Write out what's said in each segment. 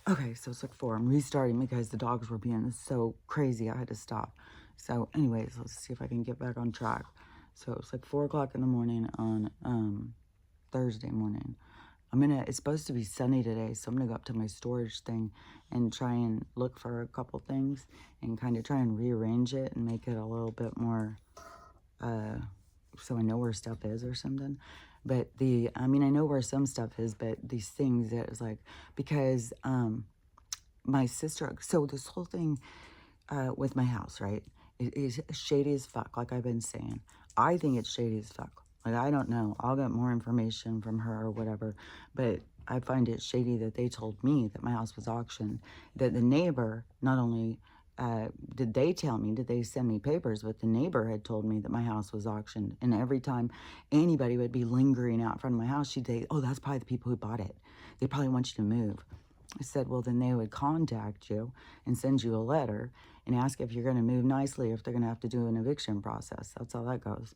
Okay, so it's like 4. I'm restarting because the dogs were being so crazy. I had to stop. So anyways, let's see if I can get back on track. So it's like 4 o'clock in the morning on Thursday morning. It's supposed to be sunny today, so I'm gonna go up to my storage thing and try and look for a couple things and kind of try and rearrange it and make it a little bit more, so I know where stuff is or something. But I know where some stuff is, but these things that is like, because, my sister, so this whole thing, with my house, right, is shady as fuck, like I've been saying. I think it's shady as fuck. Like, I don't know. I'll get more information from her or whatever. But I find it shady that they told me that my house was auctioned. That the neighbor, not only did they tell me, did they send me papers, but the neighbor had told me that my house was auctioned. And every time anybody would be lingering out in front of my house, she'd say, oh, that's probably the people who bought it. They probably want you to move. I said, well, then they would contact you and send you a letter and ask if you're going to move nicely, or if they're going to have to do an eviction process. That's how that goes.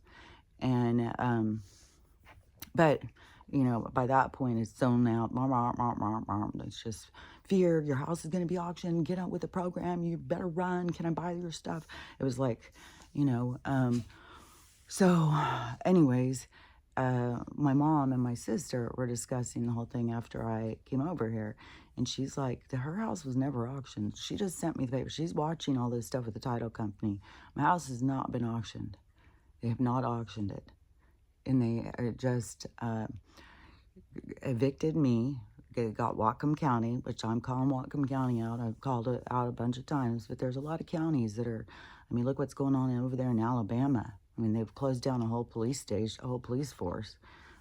And, but, by that point, it's zoned out. It's just fear. Your house is going to be auctioned. Get out with the program. You better run. Can I buy your stuff? It was like, so anyways, my mom and my sister were discussing the whole thing after I came over here. And she's like, her house was never auctioned. She just sent me the paper. She's watching all this stuff with the title company. My house has not been auctioned. They have not auctioned it. And they just evicted me. It got Whatcom County, which I'm calling Whatcom County out. I've called it out a bunch of times. But there's a lot of counties that are, look what's going on over there in Alabama. They've closed down a whole police station, a whole police force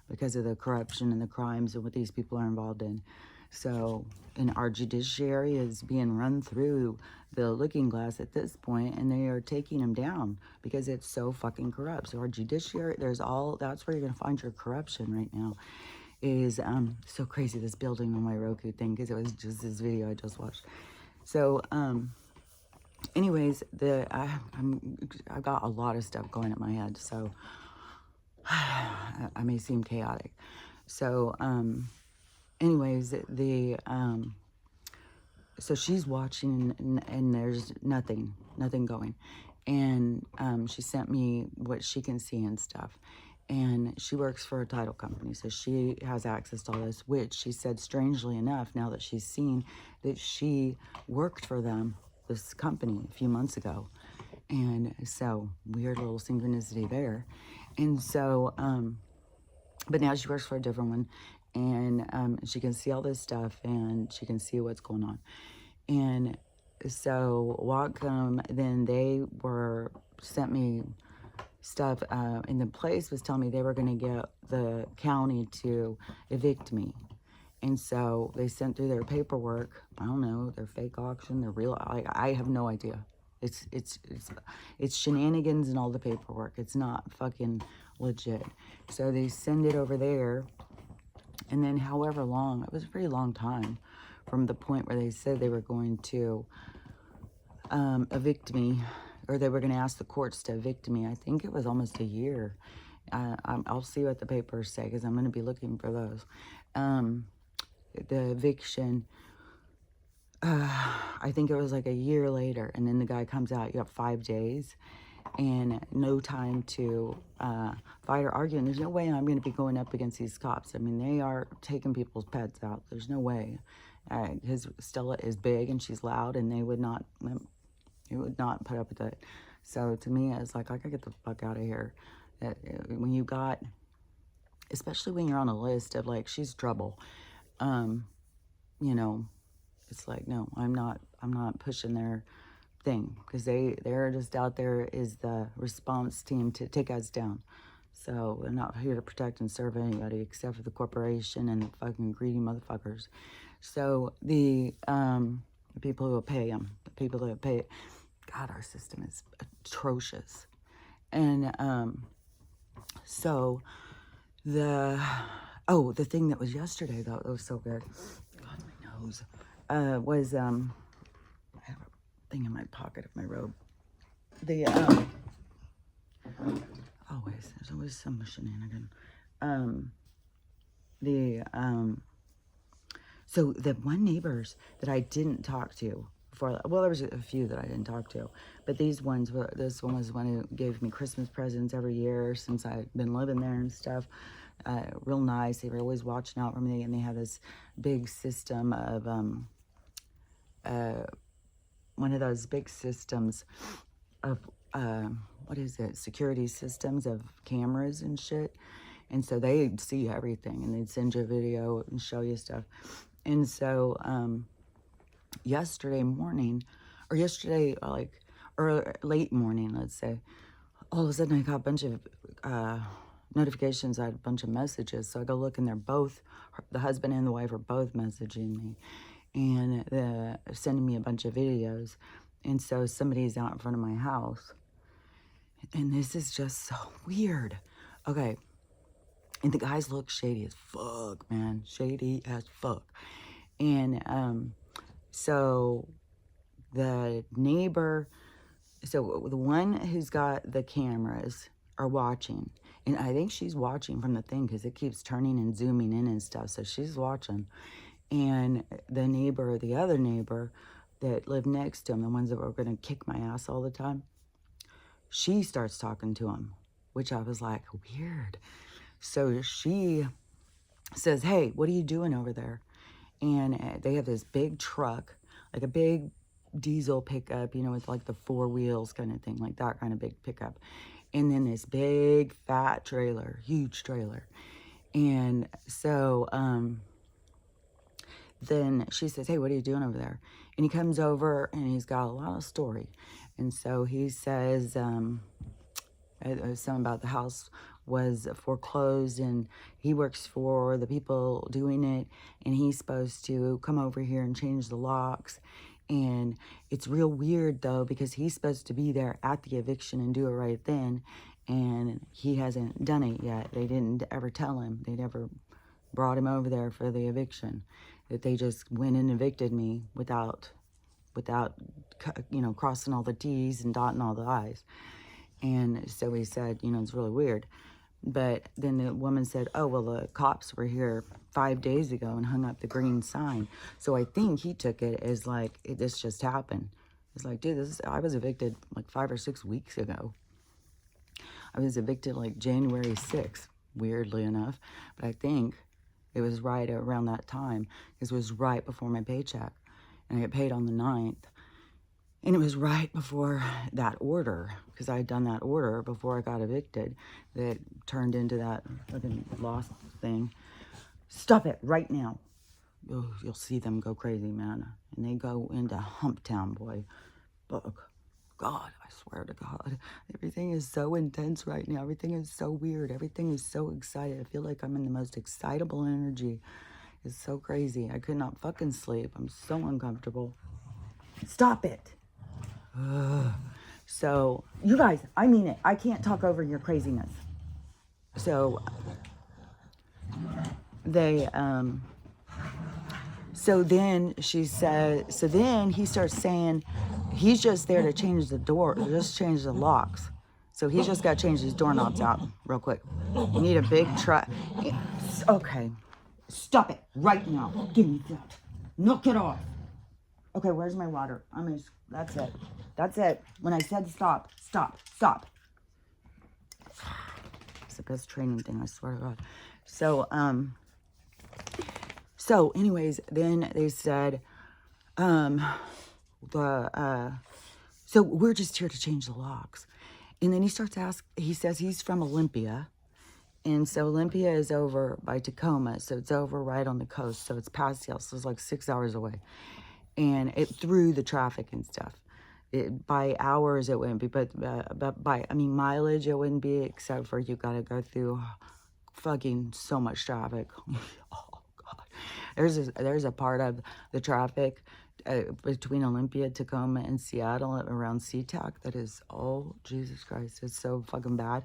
because of the corruption and the crimes and what these people are involved in. So, and our judiciary is being run through the looking glass at this point, and they are taking them down because it's so fucking corrupt. So our judiciary, that's where you're going to find your corruption right now. Is so crazy, this building on my Roku thing, because it was just this video I just watched. So, anyways, I've got a lot of stuff going in my head, so I may seem chaotic. So, anyways, so she's watching, and there's nothing going. And she sent me what she can see and stuff. And she works for a title company, so she has access to all this, which she said, strangely enough, now that she's seen that she worked for them, this company, a few months ago. And so, weird little synchronicity there. And so, but now she works for a different one, and she can see all this stuff, and she can see what's going on. And so Whatcom, then they sent me stuff, and the place was telling me they were going to get the county to evict me. And so they sent through their paperwork. I don't know, their fake auction, their real, I have no idea. It's shenanigans and all the paperwork. It's not fucking legit. So they send it over there, and then however long, it was a pretty long time from the point where they said they were going to evict me, or they were going to ask the courts to evict me. I think it was almost a year. I'll see what the papers say, because I'm going to be looking for those. The eviction, I think it was like a year later, and then the guy comes out, you have 5 days, and no time to fight or argue. And there's no way I'm going to be going up against these cops. They are taking people's pets out. There's no way. Because Stella is big and she's loud, and they would not put up with it. So to me, it's like, I gotta get the fuck out of here. When you got, especially when you're on a list of like, she's trouble, it's like, no, I'm not pushing their thing, because they're just out there as the response team to take us down. So they're not here to protect and serve anybody except for the corporation and the fucking greedy motherfuckers. So the people who will pay them, the people who pay, God, our system is atrocious. And so the thing that was yesterday, though, that was so good. God, my nose. Was I have a thing in my pocket of my robe. There's always some shenanigan. So the one neighbors that I didn't talk to before, well, there was a few that I didn't talk to, but these ones were, this one was one who gave me Christmas presents every year since I'd been living there and stuff. Real nice. They were always watching out for me, and they had this big system of, one of those big systems of, what is it, security systems of cameras and shit. And so they'd see everything, and they'd send you a video and show you stuff. And so yesterday morning, or yesterday, like, or late morning, let's say, all of a sudden I got a bunch of notifications. I had a bunch of messages. So I go look, and they're both, the husband and the wife are both messaging me, and sending me a bunch of videos. And so somebody's out in front of my house. And this is just so weird. Okay. And the guys look shady as fuck, man. Shady as fuck. And so the neighbor, so the one who's got the cameras are watching. And I think she's watching from the thing because it keeps turning and zooming in and stuff. So she's watching. And the neighbor, the other neighbor that lived next to him, the ones that were going to kick my ass all the time, she starts talking to him, which I was like, weird. So she says, hey, what are you doing over there? And they have this big truck, like a big diesel pickup, you know, with like the 4 wheels kind of thing, like that kind of big pickup. And then this big fat trailer, huge trailer. And so then she says, hey, what are you doing over there? And he comes over, and he's got a lot of story. And so he says something about the house was foreclosed, and he works for the people doing it, and he's supposed to come over here and change the locks. And it's real weird, though, because he's supposed to be there at the eviction and do it right then, and he hasn't done it yet. They didn't ever tell him. They never brought him over there for the eviction. That they just went and evicted me without, you know, crossing all the T's and dotting all the I's. And so he said, you know, it's really weird. But then the woman said, oh, well, the cops were here 5 days ago and hung up the green sign. So I think he took it as like, this just happened. It's like, dude, I was evicted like 5 or 6 weeks ago. I was evicted like January 6th, weirdly enough. But I think it was right around that time. It was right before my paycheck. And I got paid on the 9th. And it was right before that order, because I had done that order before I got evicted, that turned into that fucking lost thing. Stop it right now. Oh, you'll see them go crazy, man. And they go into Humptown, boy. Fuck. God, I swear to God. Everything is so intense right now. Everything is so weird. Everything is so excited. I feel like I'm in the most excitable energy. It's so crazy. I could not fucking sleep. I'm so uncomfortable. Stop it. So, you guys, I mean it. I can't talk over your craziness. So, they, so then she said, so then he starts saying, he's just there to change the door, just change the locks. So he's just got to change these doorknobs out real quick. You need a big truck. Okay. Stop it right now. Give me that. Knock it off. Okay, where's my water? That's it. That's it. When I said stop, stop, stop. It's the best training thing, I swear to God. So, anyways, then they said, so we're just here to change the locks. And then he starts he says he's from Olympia. And so Olympia is over by Tacoma. So it's over right on the coast. So it's past Seattle. So it's like 6 hours away. And it through the traffic and stuff. By hours it wouldn't be, but by, I mean, mileage it wouldn't be, except for you gotta go through fucking so much traffic. Oh God, there's a part of the traffic between Olympia, Tacoma, and Seattle around SeaTac that is, oh Jesus Christ, it's so fucking bad.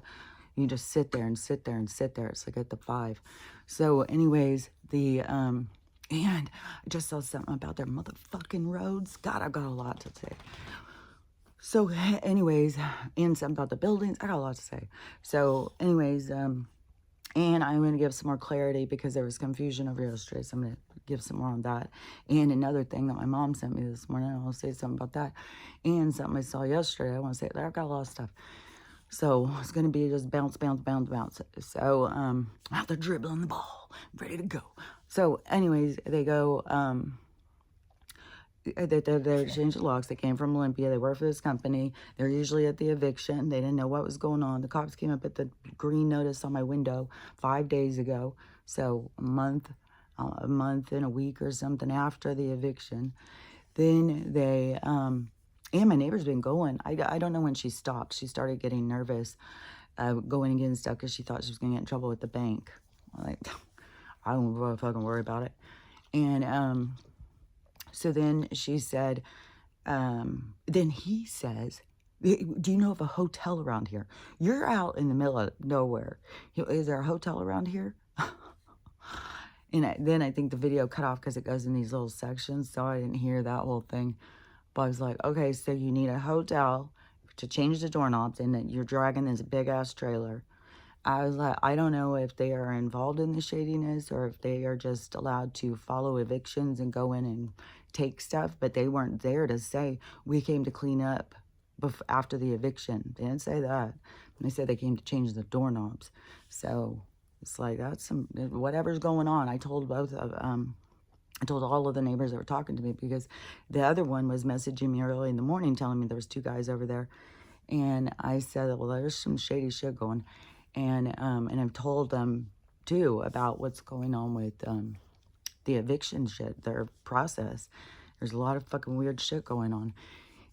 You just sit there and sit there and sit there. It's like at the 5. So, anyways, and I just saw something about their motherfucking roads. God, I've got a lot to say. So, anyways, and something about the buildings. I got a lot to say. So, anyways, and I'm going to give some more clarity because there was confusion over yesterday. So I'm going to give some more on that. And another thing that my mom sent me this morning, I'll say something about that. And something I saw yesterday, I want to say, I've got a lot of stuff. So it's going to be just bounce, bounce, bounce, bounce. So out there dribbling the ball, ready to go. So anyways, they go, they're changing locks. They came from Olympia. They work for this company. They're usually at the eviction. They didn't know what was going on. The cops came up at the green notice on my window 5 days ago. So a month and a week or something after the eviction. Then they, and my neighbor's been going. I don't know when she stopped. She started getting nervous, going and getting stuff because she thought she was going to get in trouble with the bank. Like, I don't fucking worry about it. And, so then she said, then he says, do you know of a hotel around here? You're out in the middle of nowhere. Is there a hotel around here? And then I think the video cut off because it goes in these little sections, so I didn't hear that whole thing. But I was like, okay, so you need a hotel to change the doorknobs, and that you're dragging this big-ass trailer. I was like, I don't know if they are involved in the shadiness or if they are just allowed to follow evictions and go in and take stuff, but they weren't there to say, we came to clean up after the eviction. They didn't say that. They said they came to change the doorknobs. So it's like, that's some, whatever's going on. I told both of, I told all of the neighbors that were talking to me, because the other one was messaging me early in the morning telling me there was 2 guys over there. And I said, well, there's some shady shit going. And I've told them too about what's going on with the eviction shit, their process. There's a lot of fucking weird shit going on.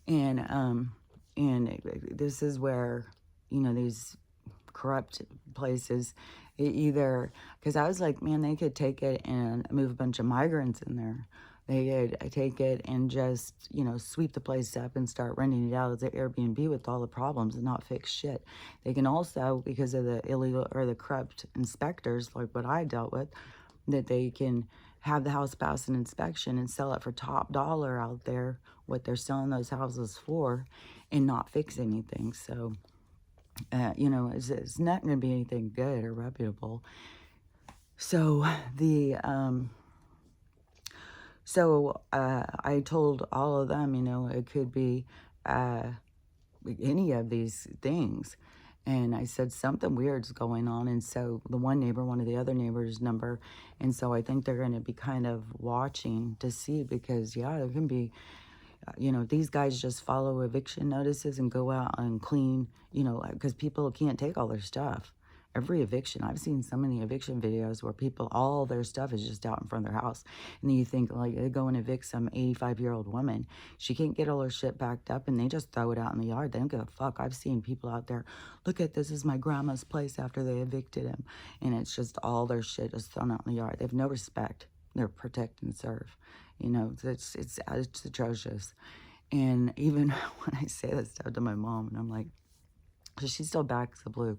And this is where, you know, these corrupt places, either, because I was like, man, they could take it and move a bunch of migrants in there. They could take it and just, you know, sweep the place up and start renting it out as an Airbnb with all the problems and not fix shit. They can also, because of the illegal or the corrupt inspectors, like what I dealt with, that they can have the house pass an inspection and sell it for top dollar out there, what they're selling those houses for, and not fix anything. So, you know, it's not going to be anything good or reputable. So the, I told all of them, you know, it could be any of these things. And I said, something weird's going on. And so the one neighbor wanted the other neighbor's number. And so I think they're going to be kind of watching to see, because, yeah, there can be, you know, these guys just follow eviction notices and go out and clean, you know, because people can't take all their stuff. Every eviction, I've seen so many eviction videos where people, all their stuff is just out in front of their house. And then you think, like, they go and evict some 85-year-old woman. She can't get all her shit backed up, and they just throw it out in the yard. They don't give a fuck. I've seen people out there, look at this, is my grandma's place after they evicted him. And it's just all their shit is thrown out in the yard. They have no respect. They're protect and serve. You know, it's atrocious. And even when I say that stuff to my mom, and I'm like, because she still backs the blue.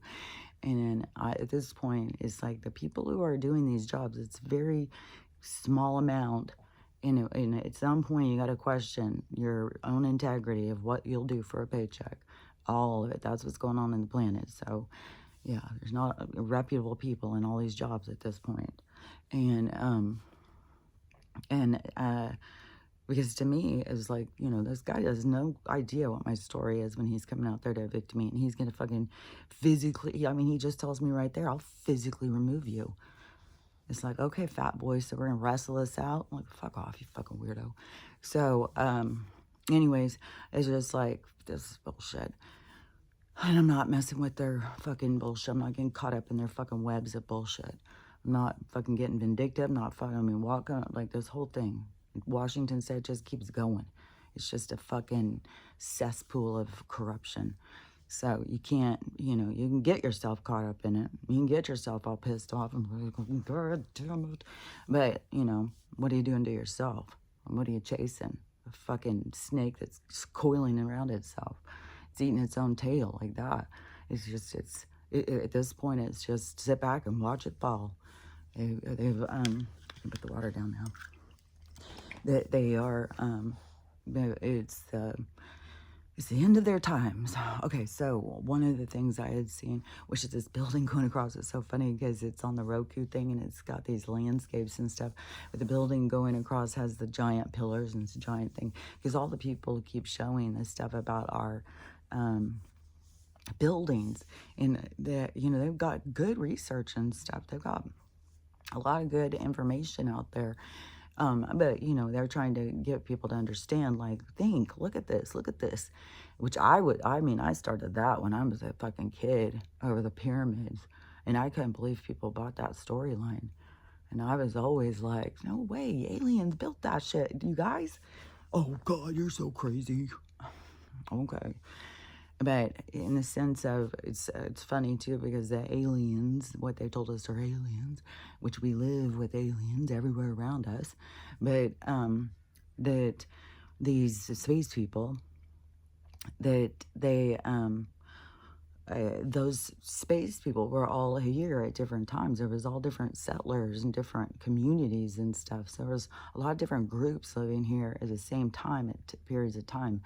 And at this point, it's like the people who are doing these jobs, it's very small amount. And at some point, you got to question your own integrity of what you'll do for a paycheck. All of it. That's what's going on in the planet. So, yeah, there's not reputable people in all these jobs at this point. And because to me, it's like, you know, this guy has no idea what my story is when he's coming out there to evict me. And he's going to fucking physically, I mean, he just tells me right there, I'll physically remove you. It's like, okay, fat boy, so we're going to wrestle this out? I'm like, fuck off, you fucking weirdo. So, anyways, it's just like, this is bullshit. And I'm not messing with their fucking bullshit. I'm not getting caught up in their fucking webs of bullshit. I'm not fucking getting vindictive. Not fucking, I mean, walking, like this whole thing. Washington State just keeps going. It's just a fucking cesspool of corruption. So you can't, you know, you can get yourself caught up in it. You can get yourself all pissed off and like, God damn it. But, you know, what are you doing to yourself? What are you chasing? A fucking snake that's coiling around itself. It's eating its own tail like that. It's just, at this point, it's just sit back and watch it fall. They've put the water down now. They are, it's It's the end of their times. Okay, so one of the things I had seen, which is this building going across, it's so funny because it's on the Roku thing and it's got these landscapes and stuff. But the building going across has the giant pillars and it's a giant thing. Because all the people keep showing this stuff about our buildings. And that, you know, they've got good research and stuff. They've got a lot of good information out there. But, you know, they're trying to get people to understand, like, think, look at this, which I mean, I started that when I was a fucking kid over the pyramids, and I couldn't believe people bought that storyline. And I was always like, no way, aliens built that shit, you guys. Oh, God, you're so crazy. Okay. But in the sense of, it's funny too, because the aliens, what they told us are aliens, which we live with aliens everywhere around us, but that these space people, that they, those space people were all here at different times. There was all different settlers and different communities and stuff. So there was a lot of different groups living here at the same time at periods of time.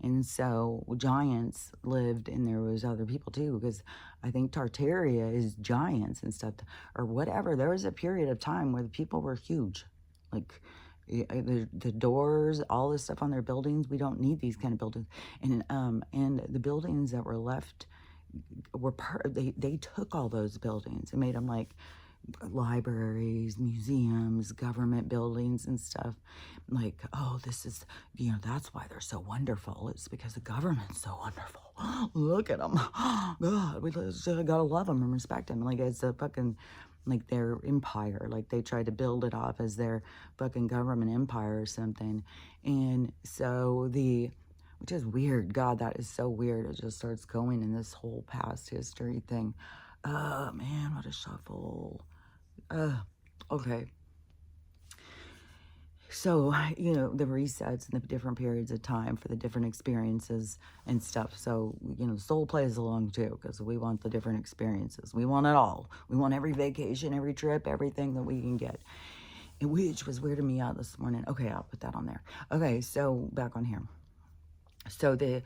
And so giants lived, and there was other people too, because I think Tartaria is giants and stuff, or whatever. There was a period of time where the people were huge. Like, the doors, all this stuff on their buildings, we don't need these kind of buildings. And the buildings that were left were they took all those buildings and made them like libraries, museums, government buildings and stuff. Like, oh, this is, you know, that's why they're so wonderful. It's because the government's so wonderful. Look at them. God, we just gotta love them and respect them. Like, it's a fucking, like, their empire. Like, they tried to build it off as their fucking government empire or something. And so which is weird. God, that is so weird. It just starts going in this whole past history thing. Oh, man, what a shuffle. Okay. So, you know, the resets and the different periods of time for the different experiences and stuff. So, you know, soul plays along too, because we want the different experiences. We want it all. We want every vacation, every trip, everything that we can get. And which was weirding me out this morning. Okay, I'll put that on there. Okay, so back on here. So the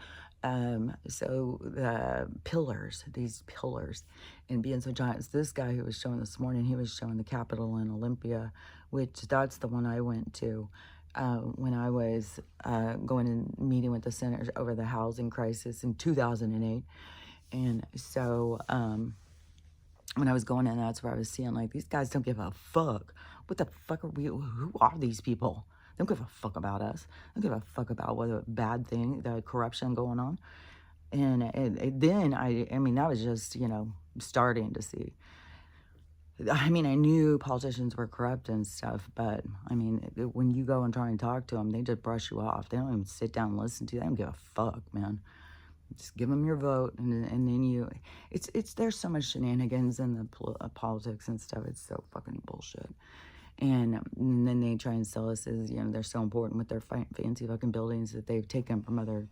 pillars, these pillars, and being so giant. This guy who was showing this morning, he was showing the Capitol in Olympia, which that's the one I went to when I was going and meeting with the Center over the housing crisis in 2008. And so when I was going in, that's where I was seeing, like, these guys don't give a fuck. What the fuck are we? Who are these people? They don't give a fuck about us. They don't give a fuck about what a bad thing, the corruption going on. And then, I mean, that was just, you know, starting to see. I mean, I knew politicians were corrupt and stuff, but, I mean, when you go and try and talk to them, they just brush you off. They don't even sit down and listen to you. They don't give a fuck, man. Just give them your vote, and then you, there's so much shenanigans in the politics and stuff. It's so fucking bullshit. And then they try and sell us as, you know, they're so important with their fancy fucking buildings that they've taken from other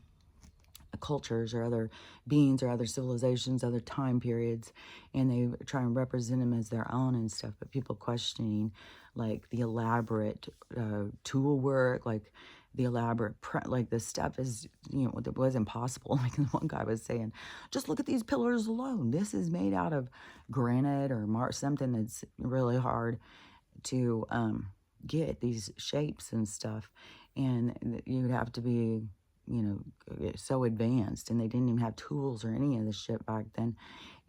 cultures or other beings or other civilizations, other time periods, and they try and represent them as their own and stuff. But people questioning, like, the elaborate tool work, like the elaborate like this stuff is, you know, it was impossible. Like one guy was saying, just look at these pillars alone. This is made out of granite or something that's really hard to get these shapes and stuff, and you'd have to be, you know, so advanced, and they didn't even have tools or any of this shit back then.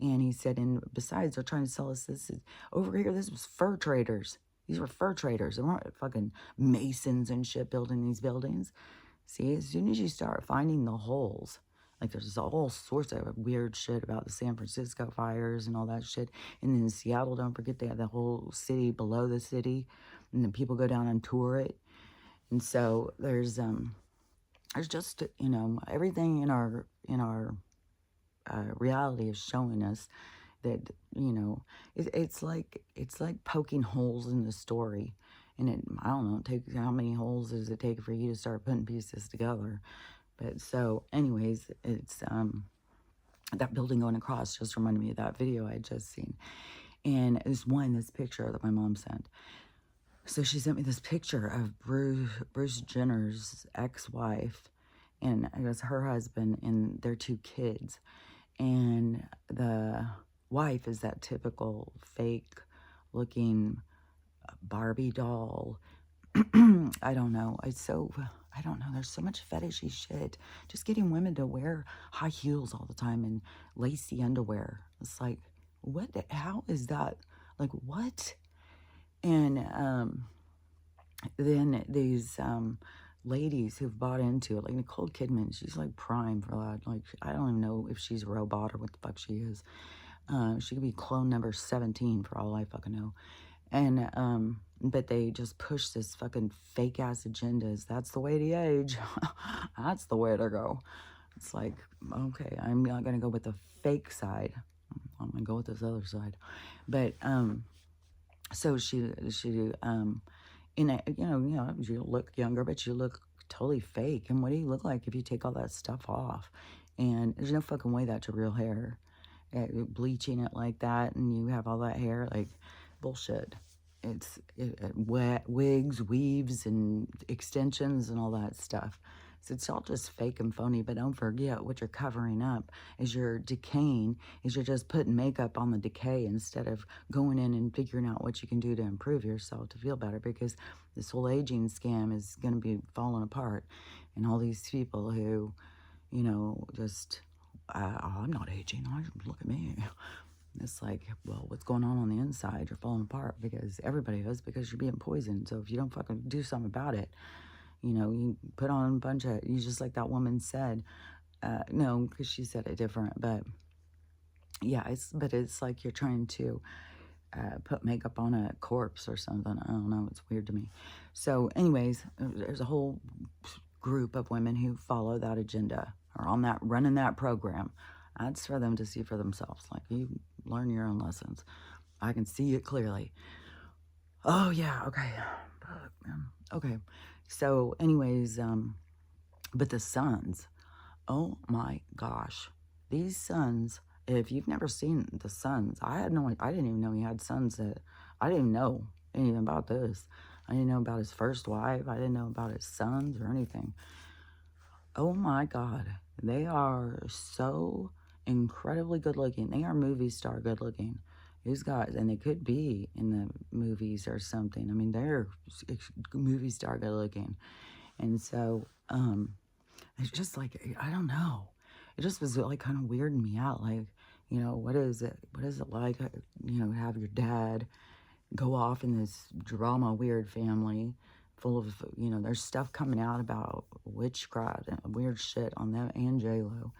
And he said, and besides, they're trying to sell us this over here. This was fur traders. These were fur traders. They weren't fucking masons and shit building these buildings. See, as soon as you start finding the holes, like, there's all sorts of weird shit about the San Francisco fires and all that shit. And then in Seattle, don't forget, they have the whole city below the city, and then people go down and tour it. And so there's just, you know, everything in our reality is showing us that, you know, it's like poking holes in the story. And I don't know, how many holes does it take for you to start putting pieces together? But so anyways, it's that building going across just reminded me of that video I had just seen. And this picture that my mom sent. So she sent me this picture of Bruce Jenner's ex-wife, and it was her husband and their 2 kids. And the wife is that typical fake looking Barbie doll. I don't know. I don't know. There's so much fetishy shit. Just getting women to wear high heels all the time and lacy underwear. It's like, what? How is that? Like, what? And then these ladies who've bought into it, like Nicole Kidman, she's like prime for that. Like, I don't even know if she's a robot or what the fuck she is. She could be clone number 17 for all I fucking know. And, but they just push this fucking fake ass agendas. That's the way to age. That's the way to go. It's like, okay, I'm not going to go with the fake side. I'm going to go with this other side. But, so in a, you look younger, but you look totally fake. And what do you look like if you take all that stuff off? And there's no fucking way that's your real hair. Bleaching it like that, and you have all that hair, like, bullshit. It's wigs, weaves, and extensions, and all that stuff. So it's all just fake and phony, but don't forget what you're covering up is you're decaying, is you're just putting makeup on the decay instead of going in and figuring out what you can do to improve yourself to feel better, because this whole aging scam is going to be falling apart. And all these people who, just, I'm not aging, look at me. It's like, well, what's going on the inside? You're falling apart because everybody is, because you're being poisoned. So if you don't fucking do something about it, you put on a bunch of, you just like that woman said, no, because she said it different, but yeah, it's like you're trying to put makeup on a corpse or something. I don't know. It's weird to me. So anyways, there's a whole group of women who follow that agenda or on that, running that program. That's for them to see for themselves. Like, you learn your own lessons. I can see it clearly. Oh yeah. Okay. Okay. So anyways, but the sons, oh my gosh, these sons, if you've never seen the sons, I didn't even know he had sons. I didn't know anything about this. I didn't know about his first wife. I didn't know about his sons or anything. Oh my God, they are so incredibly good looking. They are movie star good looking. These guys, and they could be in the movies or something. I mean, they're movie star good looking. And so, it's just like, I don't know. It just was like kind of weirding me out. Like, what is it? What is it like, have your dad go off in this drama, weird family full of, there's stuff coming out about witchcraft and weird shit on them and J-Lo.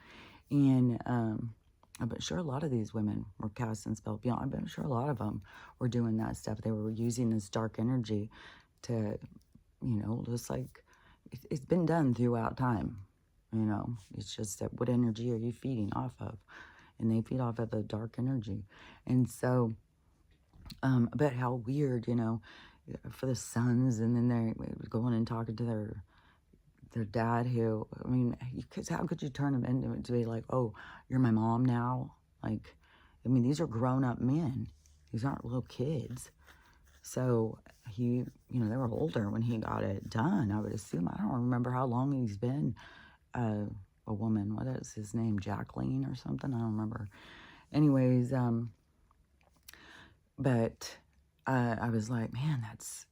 And, I'm sure a lot of these women were casting spells. I'm sure a lot of them were doing that stuff. They were using this dark energy to, just like, it's been done throughout time. It's just that what energy are you feeding off of? And they feed off of the dark energy. And so, but how weird, for the sons, and then they're going and talking to their dad, who, I mean, because how could you turn them into it to be like, oh, you're my mom now? Like, I mean, these are grown-up men. These aren't little kids. So they were older when he got it done, I would assume. I don't remember how long he's been a woman. What is his name? Jacqueline or something? I don't remember. Anyways, but I was like, man, that's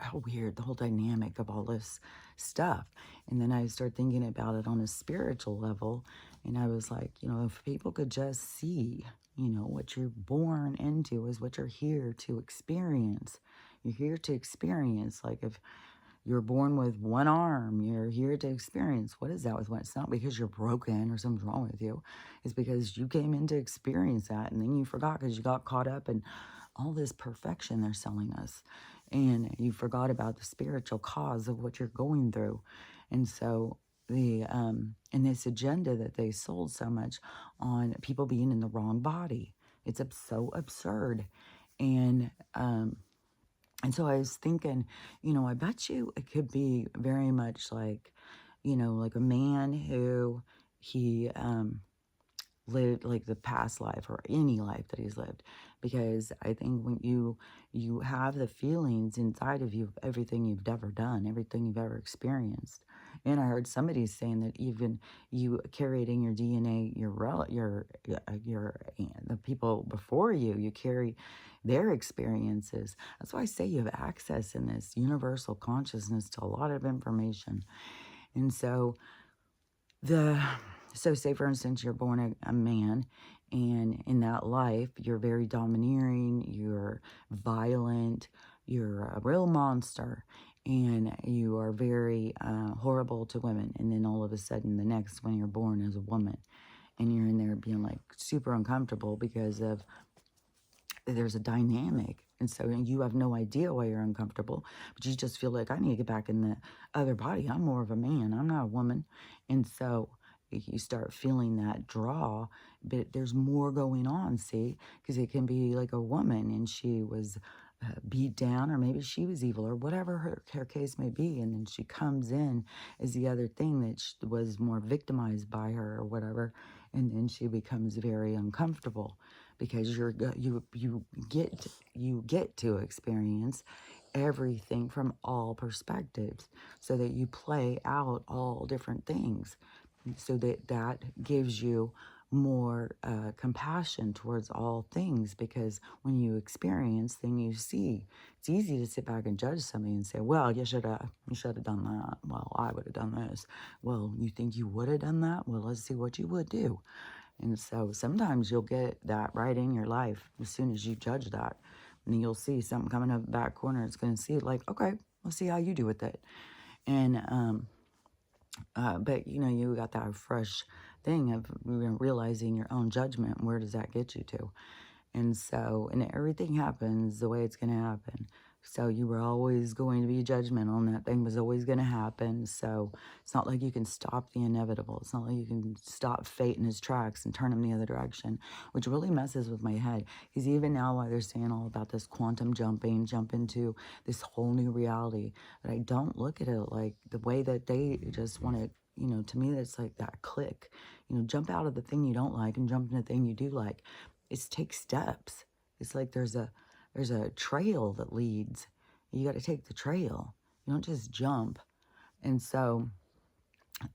how weird, the whole dynamic of all this stuff. And then I started thinking about it on a spiritual level, and I was like, if people could just see, what you're born into is what you're here to experience. You're here to experience. Like, if you're born with one arm, you're here to experience. What is that with one? It's not because you're broken or something's wrong with you. It's because you came in to experience that, and then you forgot because you got caught up in all this perfection they're selling us. And you forgot about the spiritual cause of what you're going through. And so in this agenda that they sold so much on people being in the wrong body, it's so absurd. And so I was thinking, I bet you it could be very much like, like a man who he lived like the past life or any life that he's lived. Because I think when you have the feelings inside of you of everything you've ever done, everything you've ever experienced, And I heard somebody saying that even you carried in your DNA, the people before you, you carry their experiences. That's why I say you have access in this universal consciousness to a lot of information. And so say for instance, you're born a man, and in that life, you're very domineering, you're violent, you're a real monster, and you are very horrible to women. And then all of a sudden, the next one you're born is a woman, and you're in there being like super uncomfortable because of there's a dynamic. And so you have no idea why you're uncomfortable, but you just feel like I need to get back in the other body. I'm more of a man. I'm not a woman. And so you start feeling that draw, but there's more going on, see? Because it can be like a woman and she was beat down, or maybe she was evil, or whatever her case may be. And then she comes in as the other thing that was more victimized by her or whatever. And then she becomes very uncomfortable because you get to experience everything from all perspectives, so that you play out all different things, so that gives you more compassion towards all things, because when you experience, then you see. It's easy to sit back and judge somebody and say, well, you should have done that. Well, I would have done this. Well, you think you would have done that? Well, let's see what you would do. And so sometimes you'll get that right in your life as soon as you judge that. And then you'll see something coming up the back corner. It's going to see it like, okay, let's see how you do with it. And, but you got that fresh thing of realizing your own judgment. Where does that get you to? And so, and everything happens the way it's going to happen. So you were always going to be judgmental, and that thing was always going to happen. So it's not like you can stop the inevitable. It's not like you can stop fate in his tracks and turn him the other direction, which really messes with my head. Because even now, while they're saying all about this quantum jumping, jump into this whole new reality, but I don't look at it like the way that they just want to. To me, it's like that click. Jump out of the thing you don't like and jump into the thing you do like. It takes steps. It's like there's a trail that leads. You got to take the trail. You don't just jump. And so,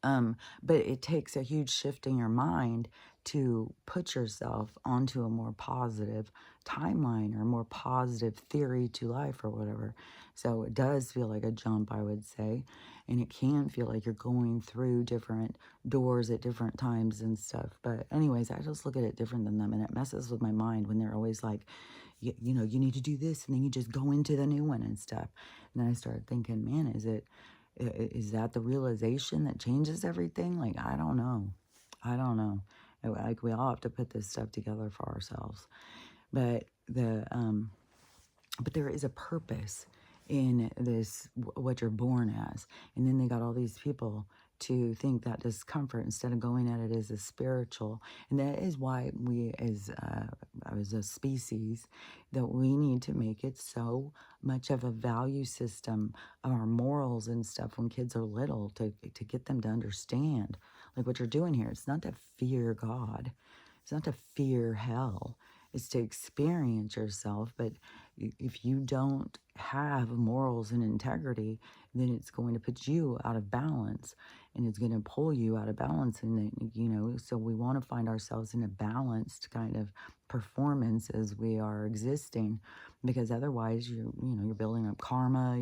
but it takes a huge shift in your mind to put yourself onto a more positive timeline or a more positive theory to life or whatever. So it does feel like a jump, I would say. And it can feel like you're going through different doors at different times and stuff. But anyways, I just look at it different than them. And it messes with my mind when they're always like, you need to do this. And then you just go into the new one and stuff. And then I started thinking, man, is that the realization that changes everything? Like, I don't know. I don't know. Like, we all have to put this stuff together for ourselves. But but there is a purpose in this, what you're born as. And then they got all these people to think that discomfort instead of going at it as a spiritual. And that is why we as a species, that we need to make it so much of a value system of our morals and stuff when kids are little, to get them to understand like what you're doing here. It's not to fear God. It's not to fear hell. It's to experience yourself. But if you don't have morals and integrity, then it's going to put you out of balance, and it's going to pull you out of balance. And so we want to find ourselves in a balanced kind of performance as we are existing, because otherwise you're building up karma.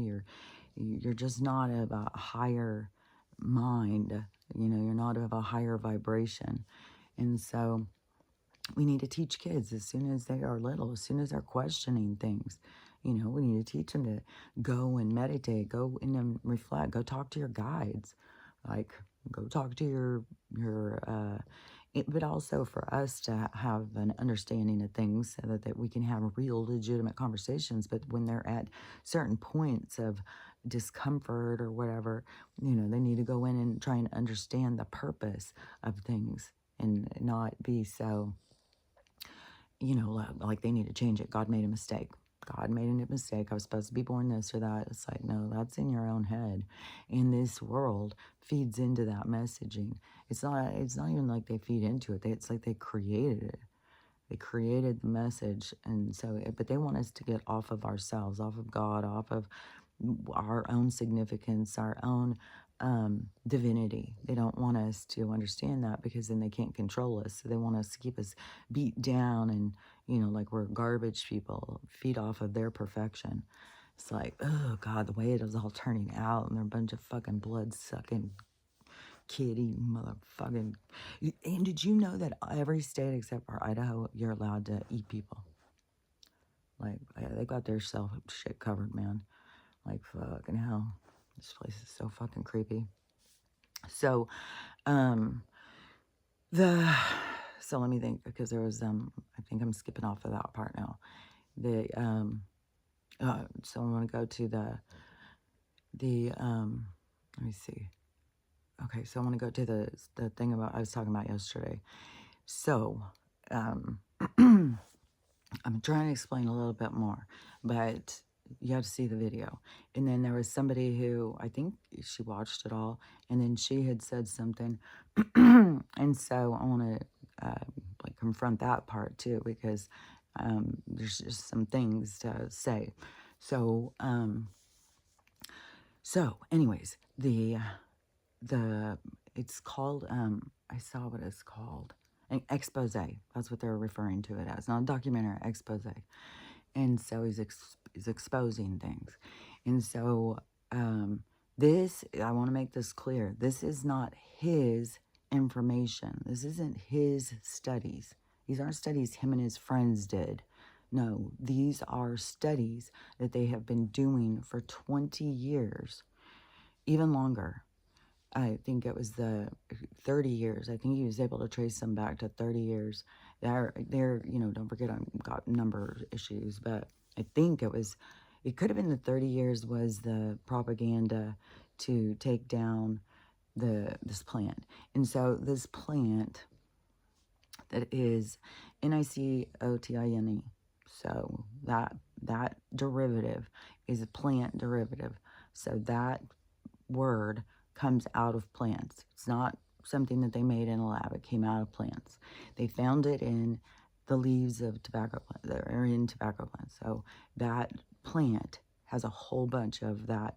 You're just not of a higher mind. You're not of a higher vibration. And so we need to teach kids as soon as they are little, as soon as they're questioning things. We need to teach them to go and meditate, go in and reflect, go talk to your guides, like go talk to but also for us to have an understanding of things, so that we can have real, legitimate conversations. But when they're at certain points of discomfort or whatever, they need to go in and try and understand the purpose of things, and not be so, like they need to change it. God made a mistake. God made a mistake. I was supposed to be born this or that. It's like, no, that's in your own head. And this world feeds into that messaging. It's not even like they feed into it. It's like they created it. They created the message. And so, but they want us to get off of ourselves, off of God, off of our own significance, our own divinity. They don't want us to understand that because then they can't control us. So they want us to keep us beat down and, like we're garbage people, feed off of their perfection. It's like, oh God, the way it is all turning out, and they're a bunch of fucking blood-sucking, kid-eating motherfucking. And did you know that every state except for Idaho, you're allowed to eat people? Like, they got their self shit covered, man. Like, fucking hell. This place is so fucking creepy. So, so let me think, because there was, I think I'm skipping off of that part now. So I want to go to let me see. Okay, so I want to go to the thing I was talking about yesterday. So, I'm trying to explain a little bit more, but you have to see the video. And then there was somebody who, I think she watched it all, and then she had said something. And so I want to like confront that part too, because there's just some things to say. So, anyways, it's called, I saw what it's called. An expose. That's what they're referring to it as. Not a documentary, expose. And so he's exposing things. And so I want to make this clear. This is not his information. This isn't his studies. These aren't studies him and his friends did. No, these are studies that they have been doing for 20 years, even longer. I think it was the 30 years. I think he was able to trace them back to 30 years. They're don't forget I've got number issues, but I think it could have been the 30 years was the propaganda to take down this plant. And so this plant that is NICOTINE, so that derivative is a plant derivative. So that word comes out of plants. It's not something that they made in a lab. It came out of plants. They found it in the leaves of tobacco plants. They're in tobacco plants. So that plant has a whole bunch of that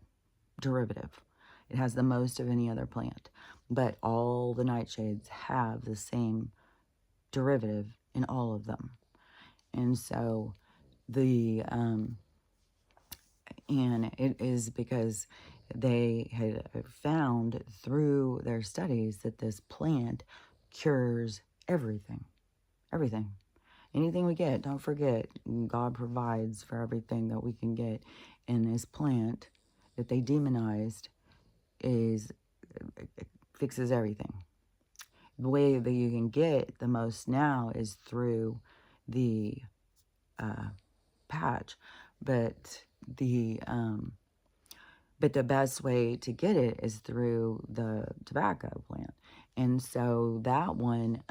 derivative. It has the most of any other plant. But all the nightshades have the same derivative in all of them. And so and it is because they had found through their studies that this plant cures everything. Everything. Anything we get, don't forget, God provides for everything that we can get. And this plant that they demonized it fixes everything. The way that you can get the most now is through the patch, but the best way to get it is through the tobacco plant. And so that one,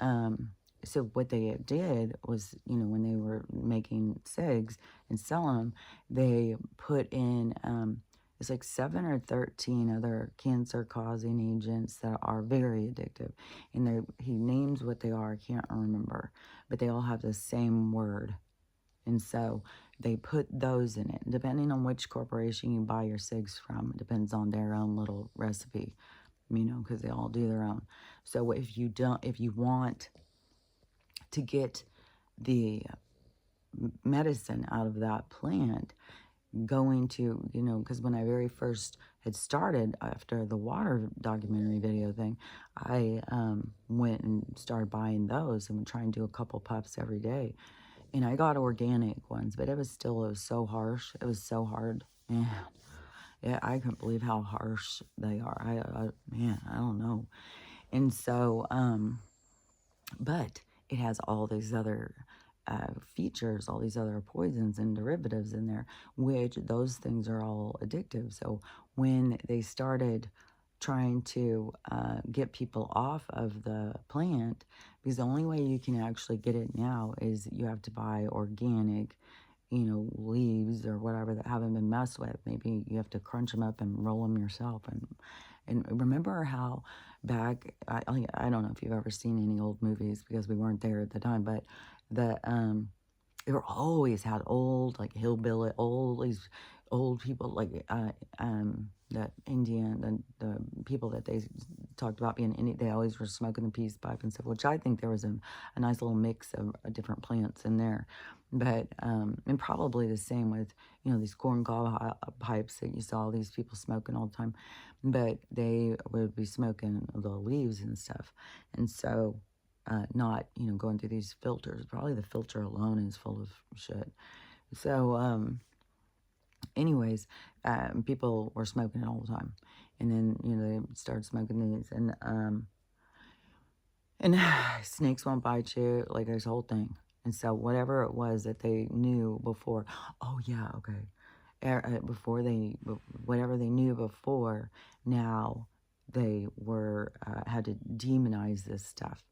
so what they did was, when they were making cigs and selling them, they put in, it's like 7 or 13 other cancer-causing agents that are very addictive. And he names what they are, I can't remember, but they all have the same word. And so they put those in it. Depending on which corporation you buy your cigs from, it depends on their own little recipe, because they all do their own. So if you want to get the medicine out of that plant, going to, because when I very first had started after the water documentary video thing, I went and started buying those and would try and do a couple puffs every day. And I got organic ones, but it was so harsh. It was so hard. Man, yeah, I couldn't believe how harsh they are. I don't know. And so, but it has all these other features, all these other poisons and derivatives in there, which those things are all addictive. So when they started trying to get people off of the plant, because the only way you can actually get it now is you have to buy organic, leaves or whatever that haven't been messed with. Maybe you have to crunch them up and roll them yourself. And remember how back, I don't know if you've ever seen any old movies because we weren't there at the time, but they were always had old, like hillbilly, old people, like the Indian, the people that they talked about being Indian, they always were smoking the peace pipe and stuff, which I think there was a nice little mix of different plants in there. But, and probably the same with, these corn cob pipes that you saw these people smoking all the time. But they would be smoking the leaves and stuff. And so, not, going through these filters. Probably the filter alone is full of shit. So, anyways, people were smoking it all the time. And then, they started smoking these. And snakes won't bite you, like this whole thing. And so whatever it was that they knew before, oh yeah, okay. Whatever they knew before, now they had to demonize this stuff.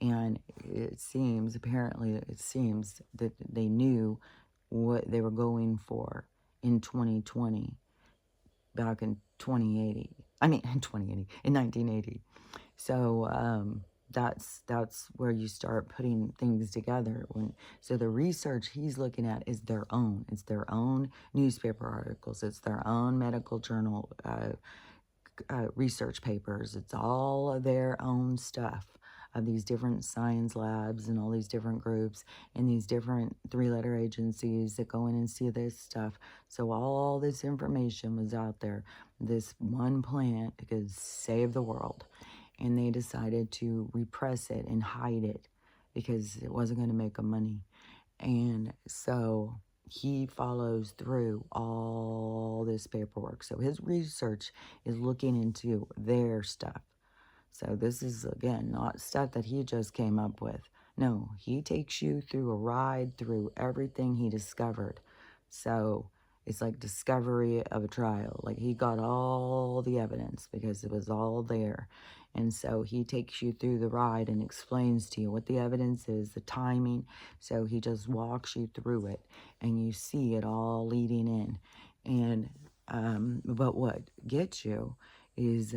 And apparently it seems that they knew what they were going for in 2020, back in 2080. I mean, in 1980. So, that's where you start putting things together. So the research he's looking at is their own. It's their own newspaper articles. It's their own medical journal research papers. It's all of their own stuff of these different science labs and all these different groups and these different 3-letter agencies that go in and see this stuff. So all this information was out there. This one plant could save the world. And they decided to repress it and hide it because it wasn't going to make them money. And so he follows through all this paperwork. So his research is looking into their stuff. So this is, again, not stuff that he just came up with. No, he takes you through a ride through everything he discovered. So it's like discovery of a trial. Like, he got all the evidence because it was all there. And so he takes you through the ride and explains to you what the evidence is, the timing. So he just walks you through it and you see it all leading in. And, but what gets you is,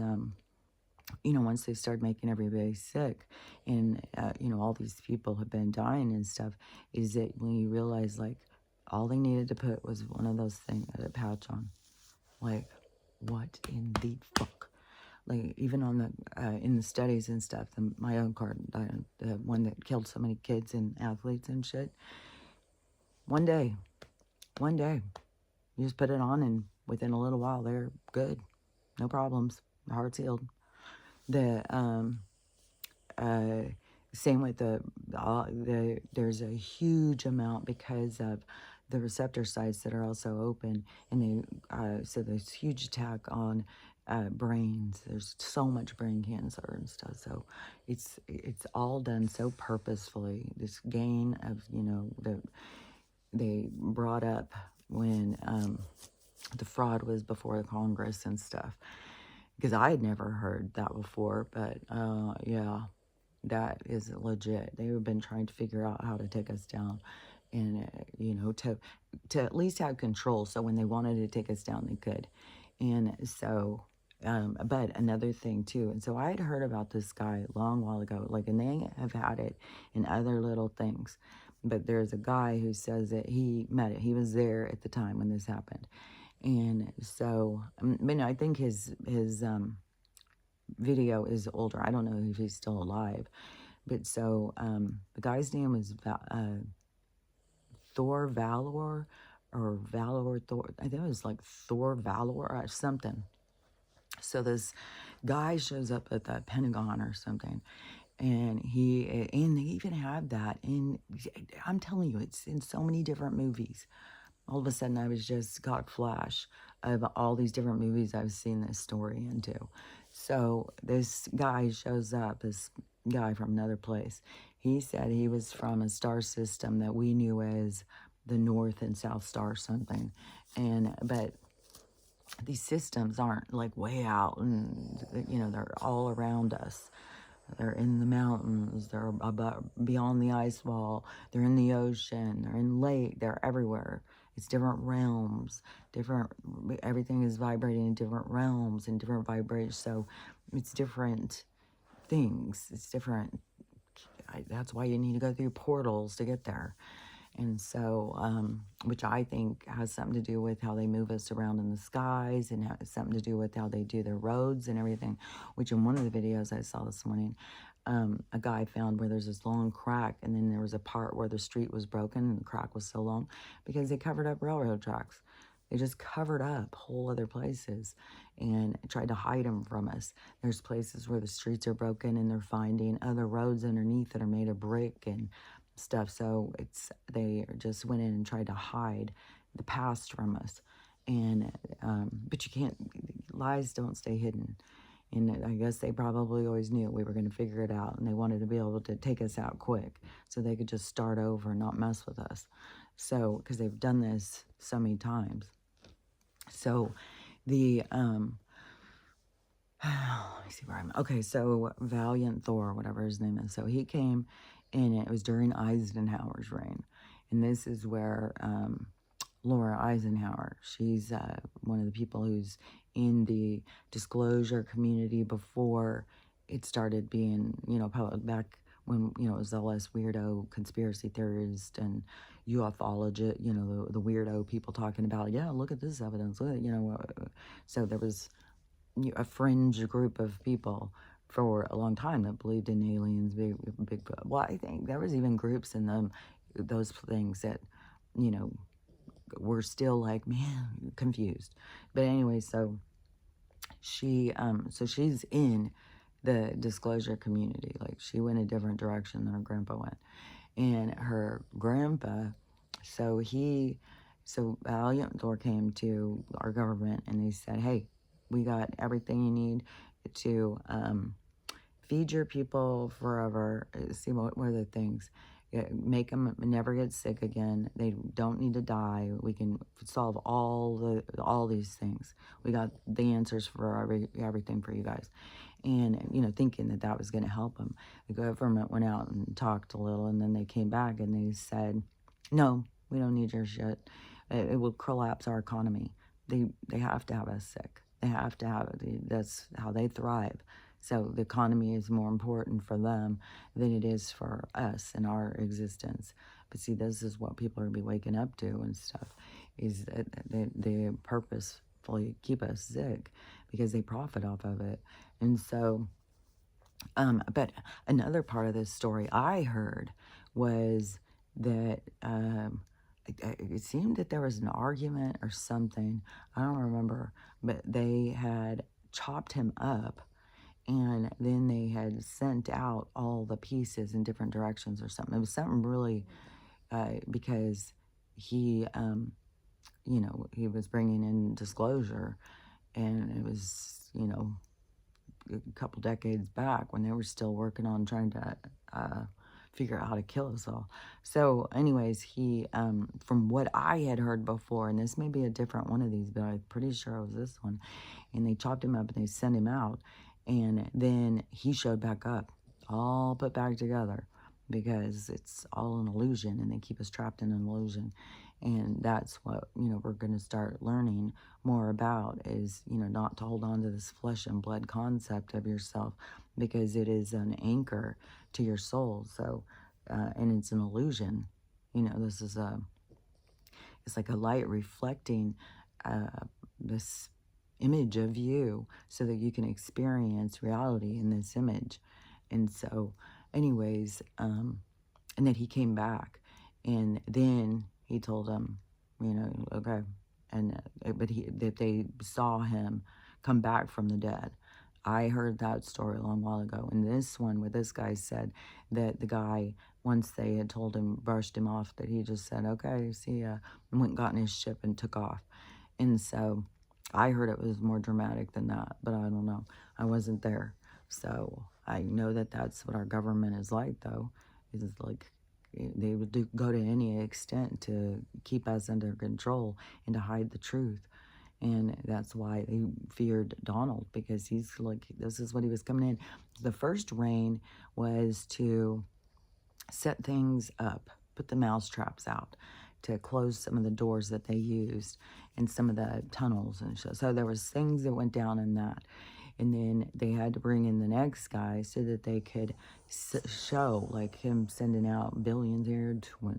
once they start making everybody sick and, all these people have been dying and stuff, is that when you realize, like, all they needed to put was one of those things, a pouch on. Like, what in the fuck? Like, even on in the studies and stuff, the myocarditis, the one that killed so many kids and athletes and shit, one day, you just put it on and within a little while, they're good. No problems. The heart's healed. Same with there's a huge amount because of the receptor sites that are also open, and so there's huge attack on brains. There's so much brain cancer and stuff. So it's all done so purposefully. This gain of that they brought up when the fraud was before the Congress and stuff. Because I had never heard that before, but yeah, that is legit. They've been trying to figure out how to take us down, and to at least have control. So when they wanted to take us down, they could. And so, but another thing too. And so I had heard about this guy a long while ago, like, and they have had it in other little things. But there's a guy who says that he met it. He was there at the time when this happened. And so, I think his video is older. I don't know if he's still alive. But so, the guy's name was Thor Valor, or Valor Thor. I think it was like Thor Valor or something. So this guy shows up at the Pentagon or something. And they even have that in, I'm telling you, it's in so many different movies. All of a sudden, I was just got flash of all these different movies I've seen this story into. So this guy shows up, this guy from another place. He said he was from a star system that we knew as the North and South Star something. But these systems aren't like way out, and they're all around us. They're in the mountains, they're beyond the ice wall, they're in the ocean, they're in lake, they're everywhere. It's different realms, everything is vibrating in different realms and different vibrations. So it's different things. It's different. That's why you need to go through portals to get there. And so, which I think has something to do with how they move us around in the skies, and has something to do with how they do their roads and everything, which in one of the videos I saw this morning, a guy found where there's this long crack, and then there was a part where the street was broken and the crack was so long because they covered up railroad tracks. They just covered up whole other places and tried to hide them from us. There's places where the streets are broken and they're finding other roads underneath that are made of brick and stuff. So they just went in and tried to hide the past from us. And but you can't, lies don't stay hidden. And I guess they probably always knew we were going to figure it out, and they wanted to be able to take us out quick so they could just start over and not mess with us. So, because they've done this so many times. So, the, let me see where I'm, okay, so Valiant Thor, whatever his name is. So he came, and it was during Eisenhower's reign. And this is where Laura Eisenhower, she's one of the people who's in the disclosure community before it started being, public, back when, it was all less weirdo conspiracy theorist and ufologist, the weirdo people talking about, yeah, look at this evidence, so there was a fringe group of people for a long time that believed in aliens, well, I think there was even groups in them, those things that, were still like, man, confused. But anyway, so she's in the disclosure community. Like, she went a different direction than her grandpa went. And her grandpa, so Valiant Thor came to our government and they said, hey, we got everything you need to feed your people forever. See, what were the things? Make them never get sick again. They don't need to die. We can solve all these things. We got the answers for everything for you guys. And, thinking that was going to help them. The government went out and talked a little, and then they came back and they said, no, we don't need your shit. It will collapse our economy. They have to have us sick. They have to have it. That's how they thrive. So the economy is more important for them than it is for us and our existence. But see, this is what people are going to be waking up to and stuff, is that they purposefully keep us sick because they profit off of it. And so, but another part of this story I heard was that it seemed that there was an argument or something. I don't remember, but they had chopped him up, and then they had sent out all the pieces in different directions or something. It was something really, because he, he was bringing in disclosure, and it was, a couple decades back when they were still working on trying to figure out how to kill us all. So anyways, he, from what I had heard before, and this may be a different one of these, but I'm pretty sure it was this one, and they chopped him up and they sent him out. And then he showed back up, all put back together, because it's all an illusion and they keep us trapped in an illusion. And that's what, we're going to start learning more about is, not to hold on to this flesh and blood concept of yourself, because it is an anchor to your soul. So, and it's an illusion. This is it's like a light reflecting this image of you so that you can experience reality in this image. And so anyways, and then he came back, and then he told them, okay, and that they saw him come back from the dead. I heard that story a long while ago. And this one where this guy said that the guy, once they had told him, brushed him off, that he just said, okay, see ya, and went and got in his ship and took off. And so I heard it was more dramatic than that, but I don't know. I wasn't there. So I know that that's what our government is like, though. Is like they would go to any extent to keep us under control and to hide the truth. And that's why they feared Donald, because he's like, this is what he was coming in. The first reign was to set things up, put the mouse traps out, to close some of the doors that they used and some of the tunnels and so there was things that went down in that. And then they had to bring in the next guy so that they could show, like, him sending out billions here,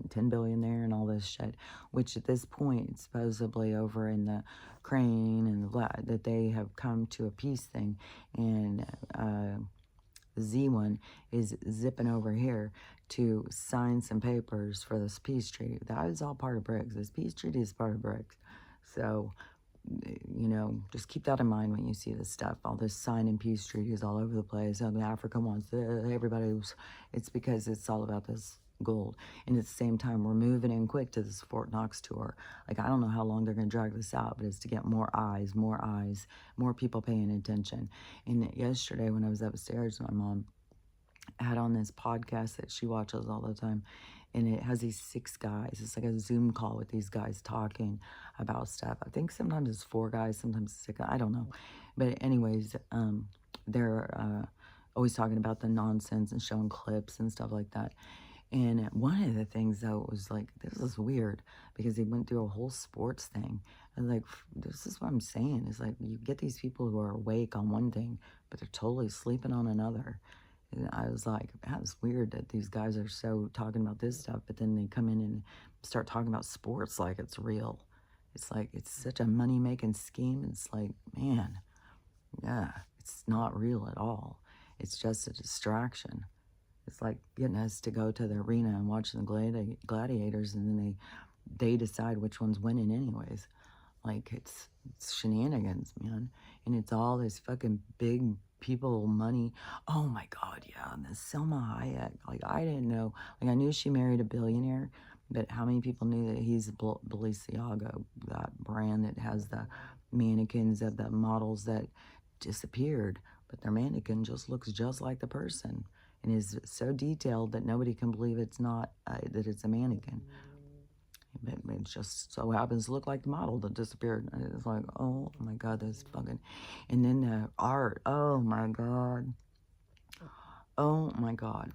10 billion there, and all this shit. Which at this point, supposedly over in the Ukraine and that they have come to a peace thing. And the Z one is zipping over here to sign some papers for this peace treaty. That is all part of BRICS. This peace treaty is part of BRICS. So, you know, just keep that in mind when you see this stuff. All this signing peace treaties all over the place. Africa wants everybody. It's because it's all about this gold. And at the same time, we're moving in quick to this Fort Knox tour. Like, I don't know how long they're going to drag this out, but it's to get more eyes, more people paying attention. And yesterday when I was upstairs, my mom had on this podcast that she watches all the time, and it has these 6 guys. It's like a Zoom call with these guys talking about stuff. I think sometimes it's 4 guys, sometimes 6. I don't know. But anyways, they're always talking about the nonsense and showing clips and stuff like that. And one of the things, though, was like, this is weird, because they went through a whole sports thing. And like, this is what I'm saying. It's like, you get these people who are awake on one thing, but they're totally sleeping on another. And I was like, that's weird that these guys are so talking about this stuff, but then they come in and start talking about sports like it's real. It's like, it's such a money-making scheme. It's like, man, yeah, it's not real at all. It's just a distraction. It's like getting us to go to the arena and watch the gladiators, and then they decide which one's winning anyways. Like, it's shenanigans, man. And it's all this fucking big people money. Oh my God, yeah. And the Selma Hayek, like, I didn't know. Like, I knew she married a billionaire, but how many people knew that he's Balenciaga, that brand that has the mannequins of the models that disappeared, but their mannequin just looks just like the person and is so detailed that nobody can believe it's not, that it's a mannequin. It just so happens to look like the model that disappeared. And it's like, oh my God, that's fucking. And then the art, oh my God. Oh my God.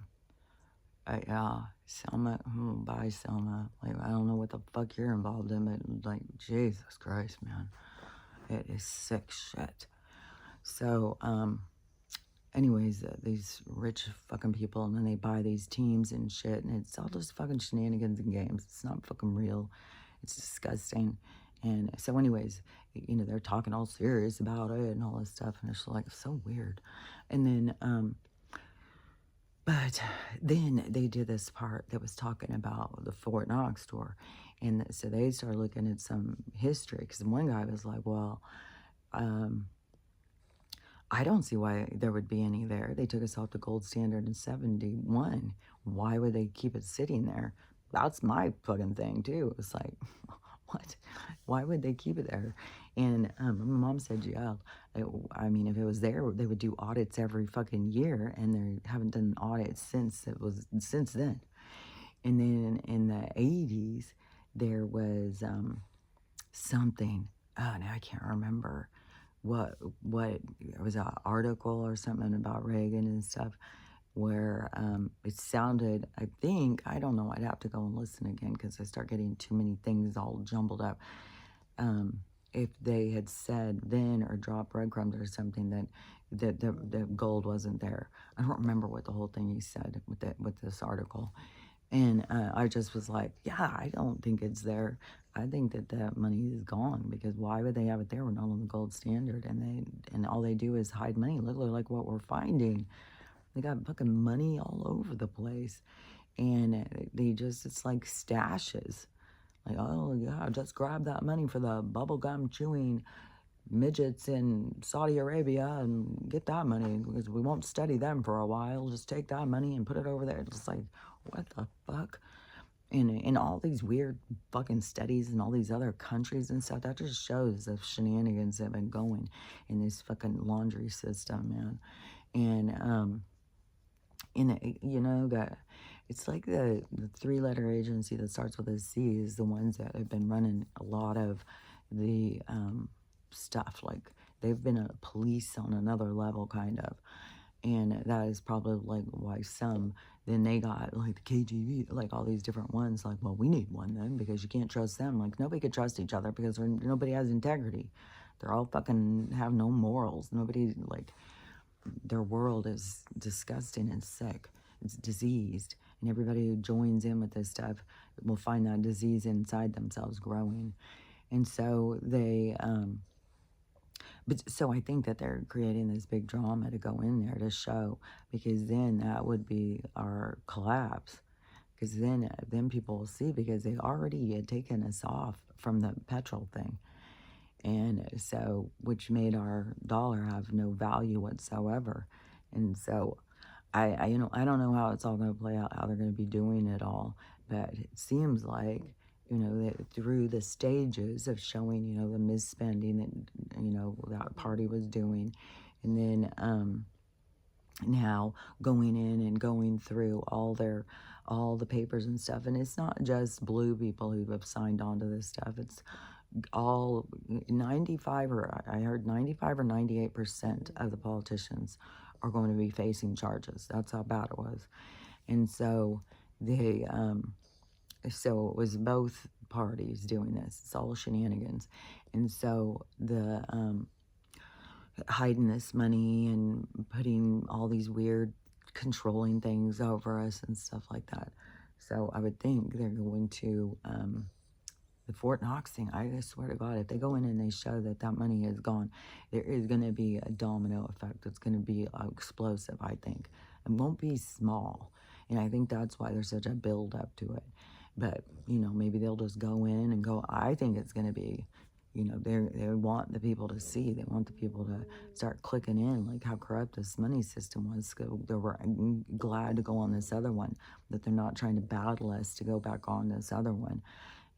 Selma, bye Selma. Like, I don't know what the fuck you're involved in, but like, Jesus Christ, man. It is sick shit. So, anyways, these rich fucking people, and then they buy these teams and shit, and it's all just fucking shenanigans and games. It's not fucking real. It's disgusting. And so anyways, you know, they're talking all serious about it and all this stuff, and it's like, so weird. And then, but then they did this part that was talking about the Fort Knox tour. And so they started looking at some history, because one guy was like, well, I don't see why there would be any there. They took us off the gold standard in 71. Why would they keep it sitting there? That's my fucking thing, too. It's like, what? Why would they keep it there? And my mom said, yeah, I mean, if it was there, they would do audits every fucking year, and they haven't done audits since then. And then in the 80s, there was something. Oh, now I can't remember what it was, an article or something about Reagan and stuff, where it sounded, I think, I don't know, I'd have to go and listen again because I start getting too many things all jumbled up. If they had said then, or dropped breadcrumbs or something, that the gold wasn't there. I don't remember what the whole thing he said with this article. And I just was like, yeah, I don't think it's there. I think that money is gone, because why would they have it there? We're not on the gold standard, and all they do is hide money. Look like what we're finding. They got fucking money all over the place, and it's like stashes. Like, oh yeah, just grab that money for the bubblegum chewing midgets in Saudi Arabia and get that money, because we won't study them for a while. Just take that money and put it over there. Just like, what the fuck? And all these weird fucking studies in all these other countries and stuff, that just shows the shenanigans that have been going in this fucking laundry system, man. And you know, that it's like the 3-letter agency that starts with a C is the ones that have been running a lot of the stuff. Like, they've been a police on another level, kind of. And that is probably like why then they got like the KGB, like all these different ones. Like, well, we need one then, because you can't trust them. Like, nobody could trust each other because nobody has integrity. They're all fucking have no morals. Nobody, like, their world is disgusting and sick. It's diseased. And everybody who joins in with this stuff will find that disease inside themselves growing. And so but so I think that they're creating this big drama to go in there to show, because then that would be our collapse. Because then people will see, because they already had taken us off from the petrol thing. And so, which made our dollar have no value whatsoever. And so, I don't know how it's all going to play out, how they're going to be doing it all, but it seems like, that through the stages of showing, the misspending that, that party was doing, and then now going in and going through all the papers and stuff, and it's not just blue people who have signed on to this stuff. It's all 95, or I heard 95 or 98% of the politicians are going to be facing charges. That's how bad it was. And so so it was both parties doing this. It's all shenanigans. And so the hiding this money and putting all these weird controlling things over us and stuff like that. So I would think they're going to the Fort Knox thing. I swear to God, if they go in and they show that that money is gone, there is going to be a domino effect. It's going to be explosive, I think. It won't be small. And I think that's why there's such a build up to it. But, maybe they'll just go in and go. I think it's going to be, they want the people to see. They want the people to start clicking in, like how corrupt this money system was. So they were glad to go on this other one, that they're not trying to battle us to go back on this other one.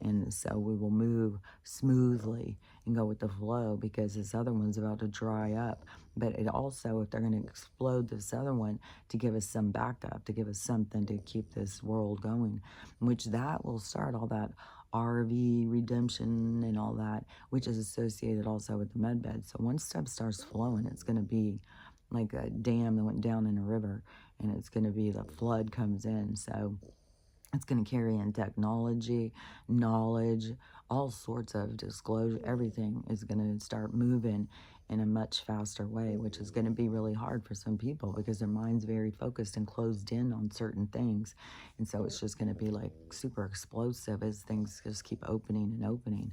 And so we will move smoothly and go with the flow, because this other one's about to dry up. But it also, if they're going to explode this other one, to give us some backup, to give us something to keep this world going, which that will start all that RV redemption and all that, which is associated also with the med bed. So once stuff starts flowing, it's going to be like a dam that went down in a river, and it's going to be the flood comes in. So it's going to carry in technology, knowledge, all sorts of disclosure. Everything is going to start moving in a much faster way, which is going to be really hard for some people, because their mind's very focused and closed in on certain things. And so it's just going to be like super explosive as things just keep opening and opening.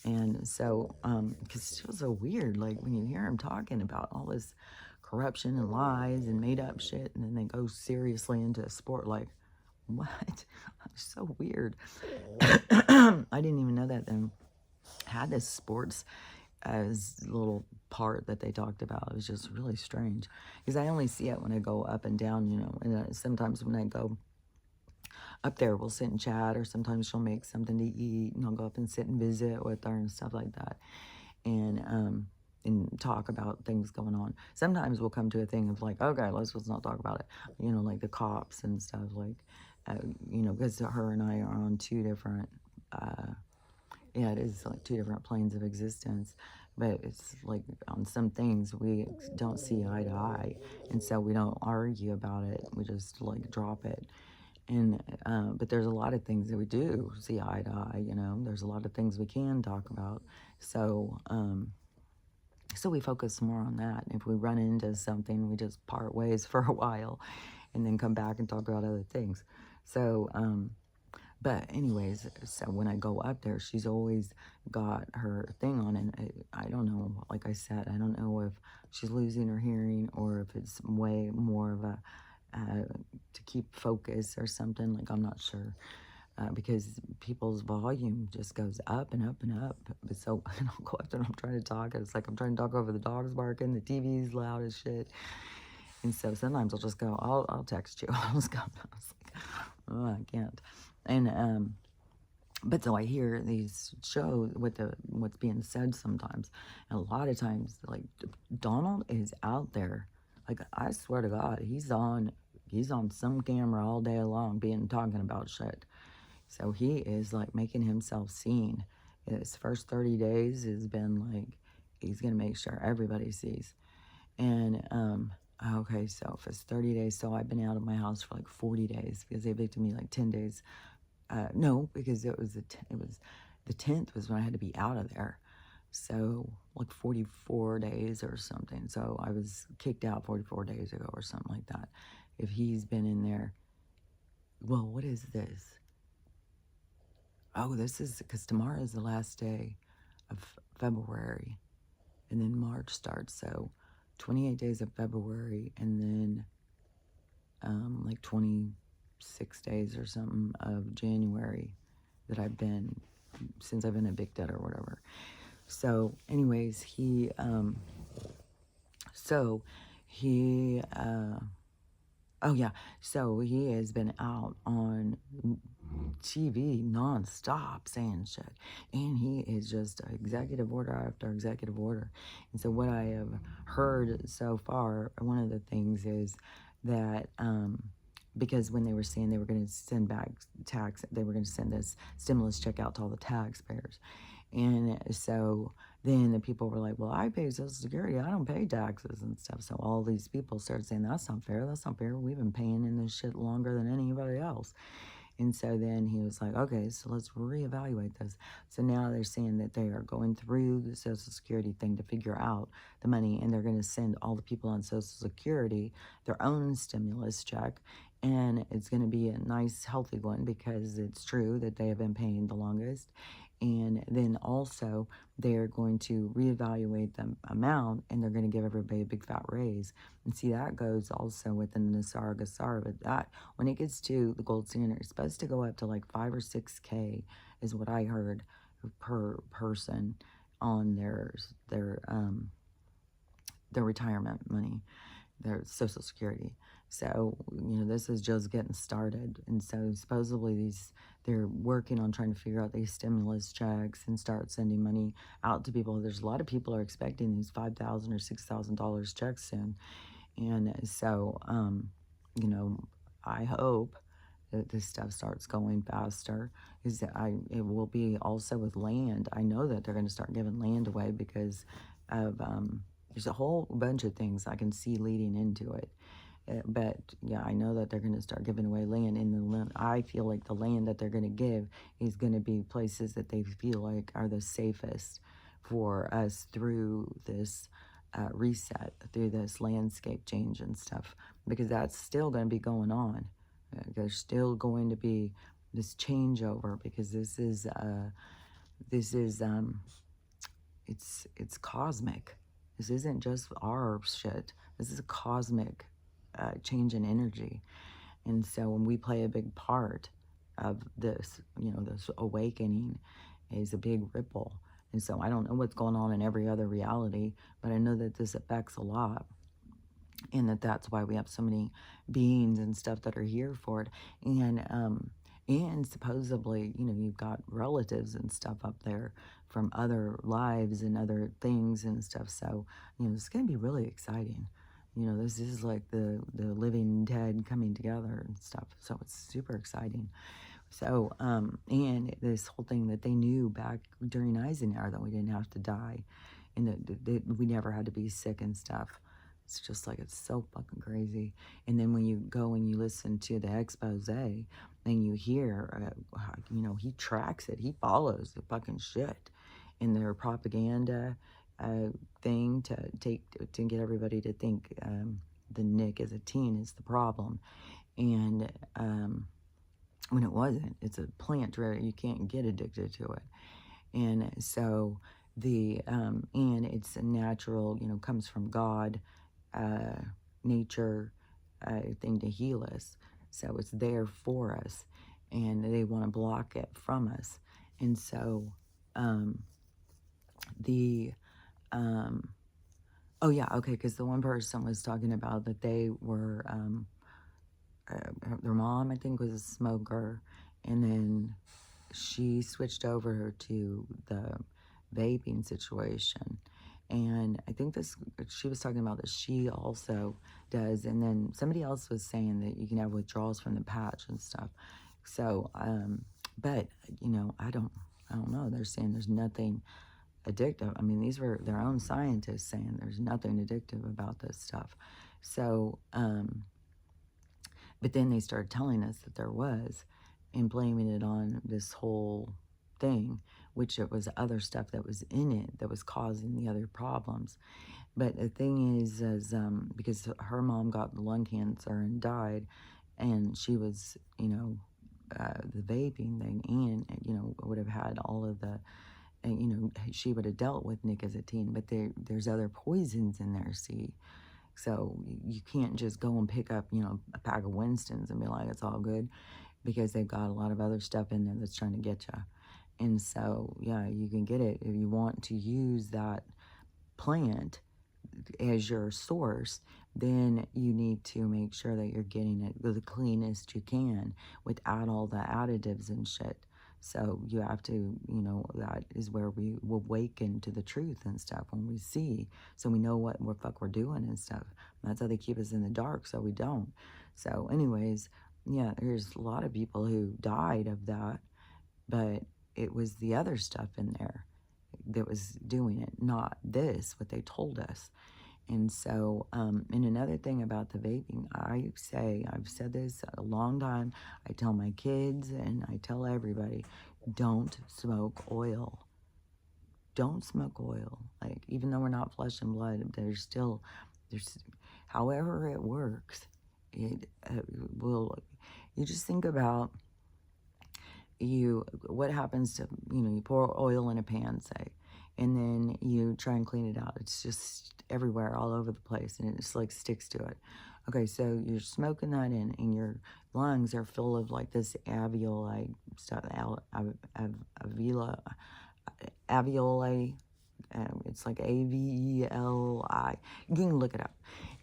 And so, because it's just so weird, like when you hear them talking about all this corruption and lies and made up shit, and then they go seriously into a sport, like, what? So weird. I didn't even know that they had this sports as a little part that they talked about. It was just really strange, because I only see it when I go up and down, and sometimes when I go up there, we'll sit and chat, or sometimes she'll make something to eat, and I'll go up and sit and visit with her and stuff like that, and talk about things going on. Sometimes we'll come to a thing of like, okay, let's not talk about it, like the cops and stuff, like, because her and I are on two different, it is like two different planes of existence, but it's like on some things we don't see eye to eye, and so we don't argue about it, we just like drop it. And but there's a lot of things that we do see eye to eye, there's a lot of things we can talk about. So so we focus more on that. If we run into something, we just part ways for a while and then come back and talk about other things. So but anyways, so when I go up there, she's always got her thing on, and I don't know, like I said, I don't know if she's losing her hearing, or if it's way more of a to keep focus or something, like I'm not sure, because people's volume just goes up and up and up. But so I'll go up there and I'm trying to talk, and it's like I'm trying to talk over the dogs barking, the TV's loud as shit. And so sometimes I'll just go, I'll text you. I'll just go. I was like, oh, I can't. And but so I hear these shows with what's being said sometimes, and a lot of times, like, Donald is out there. Like, I swear to God, he's on some camera all day long talking about shit. So he is like making himself seen. His first 30 days has been like, he's gonna make sure everybody sees. And okay, so if it's 30 days, so I've been out of my house for like 40 days, because they evicted me like 10 days. No, because it was the 10th was when I had to be out of there. So, like 44 days or something. So, I was kicked out 44 days ago or something like that. If he's been in there, well, what is this? Oh, this is because tomorrow is the last day of February, and then March starts. So, 28 days of February, and then like 26 days or something of January that I've been since I've been evicted or whatever. So, anyways, so he, oh yeah, so he has been out on TV nonstop saying shit, and he is just executive order after executive order. And so, what I have heard so far, one of the things is that because when they were saying they were going to send back tax, they were going to send this stimulus check out to all the taxpayers. And so then the people were like, well, I pay Social Security. I don't pay taxes and stuff. So all these people started saying, that's not fair. That's not fair. We've been paying in this shit longer than anybody else. And so then he was like, okay, so let's reevaluate this. So now they're saying that they are going through the Social Security thing to figure out the money, and they're going to send all the people on Social Security their own stimulus check. And it's going to be a nice, healthy one because it's true that they have been paying the longest. And then also, they're going to reevaluate the amount, and they're going to give everybody a big fat raise. And see, that goes also with the Nasara Gasara, but that, when it gets to the gold standard, it's supposed to go up to like 5 or 6K, is what I heard, per person on their retirement money, their Social Security. So, this is just getting started. And so supposedly they're working on trying to figure out these stimulus checks and start sending money out to people. There's a lot of people are expecting these $5,000 or $6,000 checks soon. And so, I hope that this stuff starts going faster. Is that it will be also with land. I know that they're going to start giving land away because of there's a whole bunch of things I can see leading into it. But yeah, I know that they're going to start giving away land, and I feel like the land that they're going to give is going to be places that they feel like are the safest for us through this reset, through this landscape change and stuff, because that's still going to be going on. There's still going to be this changeover because this is it's cosmic. This isn't just our shit. This is a cosmic change in energy. And so when we play a big part of this, this awakening is a big ripple. And so I don't know what's going on in every other reality, but I know that this affects a lot. And that's why we have so many beings and stuff that are here for it. And supposedly, you've got relatives and stuff up there from other lives and other things and stuff. So, it's going to be really exciting. This is like the living dead coming together and stuff. So it's super exciting. So, and this whole thing that they knew back during Eisenhower that we didn't have to die and that we never had to be sick and stuff. It's just like, it's so fucking crazy. And then when you go and you listen to the expose and you hear, he tracks it, he follows the fucking shit in their propaganda thing to get everybody to think the Nick as a teen is the problem. And when it wasn't, it's a plant where you can't get addicted to it. And so and it's a natural, comes from God, nature thing to heal us. So it's there for us, and they want to block it from us. And so oh yeah, okay, because the one person was talking about that they were their mom, I think, was a smoker, and then she switched over to the vaping situation. And I think she was talking about that she also does. And then somebody else was saying that you can have withdrawals from the patch and stuff. So, but, I don't know. They're saying there's nothing addictive. I mean, these were their own scientists saying there's nothing addictive about this stuff. So, but then they started telling us that there was, and blaming it on this whole thing, which it was other stuff that was in it that was causing the other problems. But the thing is because her mom got lung cancer and died, and she was, the vaping thing, and, would have had all of the, and, she would have dealt with nicotine, but there's other poisons in there, see? So you can't just go and pick up, a pack of Winston's and be like, it's all good, because they've got a lot of other stuff in there that's trying to get you. And so, yeah, you can get it if you want to use that plant as your source. Then you need to make sure that you're getting it the cleanest you can without all the additives and shit. So you have to, that is where we awaken to the truth and stuff when we see, so we know what fuck we're doing and stuff. And that's how they keep us in the dark, so we don't. So anyways, yeah, there's a lot of people who died of that, but it was the other stuff in there that was doing it, not this, what they told us. And so, and another thing about the vaping, I've said this a long time. I tell my kids and I tell everybody, don't smoke oil. Don't smoke oil. Like, even though we're not flesh and blood, there's, however it works, it will, you just think about what happens to, you pour oil in a pan, say, and then you try and clean it out. It's just everywhere, all over the place, and it just like sticks to it. Okay, so you're smoking that in, and your lungs are full of like this alveoli stuff, alveoli. It's like AVELI. You can look it up.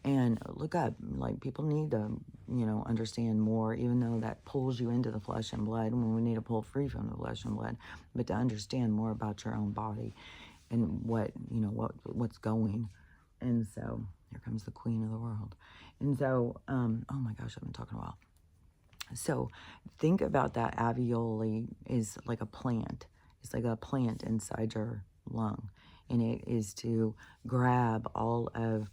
And look up, like, people need to, understand more, even though that pulls you into the flesh and blood, when we need to pull free from the flesh and blood, but to understand more about your own body and what's going. And so, here comes the queen of the world. And so, oh my gosh, I've been talking a while. So, think about that alveoli is like a plant. It's like a plant inside your lung. And it is to grab all of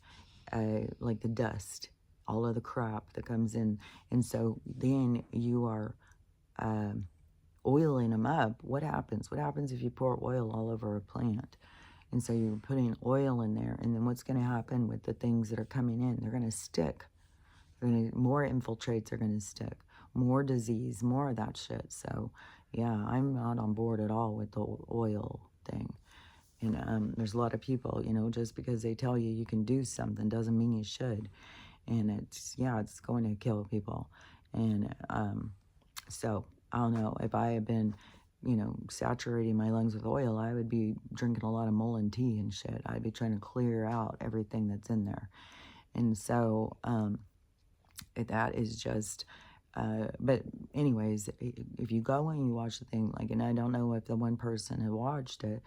like the dust, all of the crap that comes in. And so then you are oiling them up. What happens? What happens if you pour oil all over a plant? And so you're putting oil in there. And then what's going to happen with the things that are coming in? They're going to stick. More infiltrates are going to stick. More disease, more of that shit. So, yeah, I'm not on board at all with the oil thing. And there's a lot of people, just because they tell you can do something doesn't mean you should. And it's going to kill people. And so, I don't know, if I had been, saturating my lungs with oil, I would be drinking a lot of Mullen tea and shit. I'd be trying to clear out everything that's in there. And so, that is just... but anyways, if you go and you watch the thing, like, and I don't know if the one person had watched it,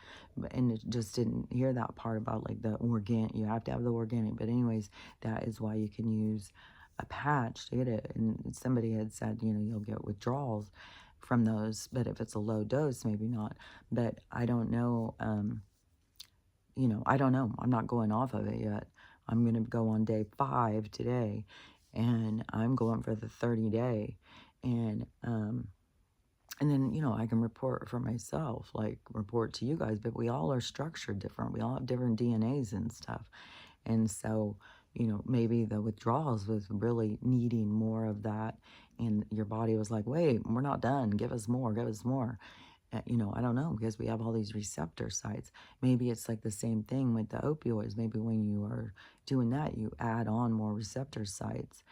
and it just didn't hear that part about like the organic, you have to have the organic, but anyways, that is why you can use a patch to get it. And somebody had said, you'll get withdrawals from those, but if it's a low dose, maybe not. But I don't know, I don't know. I'm not going off of it yet. I'm going to go on day 5 today, and I'm going for the 30-day. And then, I can report for myself, like report to you guys, but we all are structured different. We all have different DNAs and stuff. And so, maybe the withdrawals was really needing more of that. And your body was like, wait, we're not done. Give us more, give us more. I don't know, because we have all these receptor sites. Maybe it's like the same thing with the opioids. Maybe when you are doing that, you add on more receptor sites.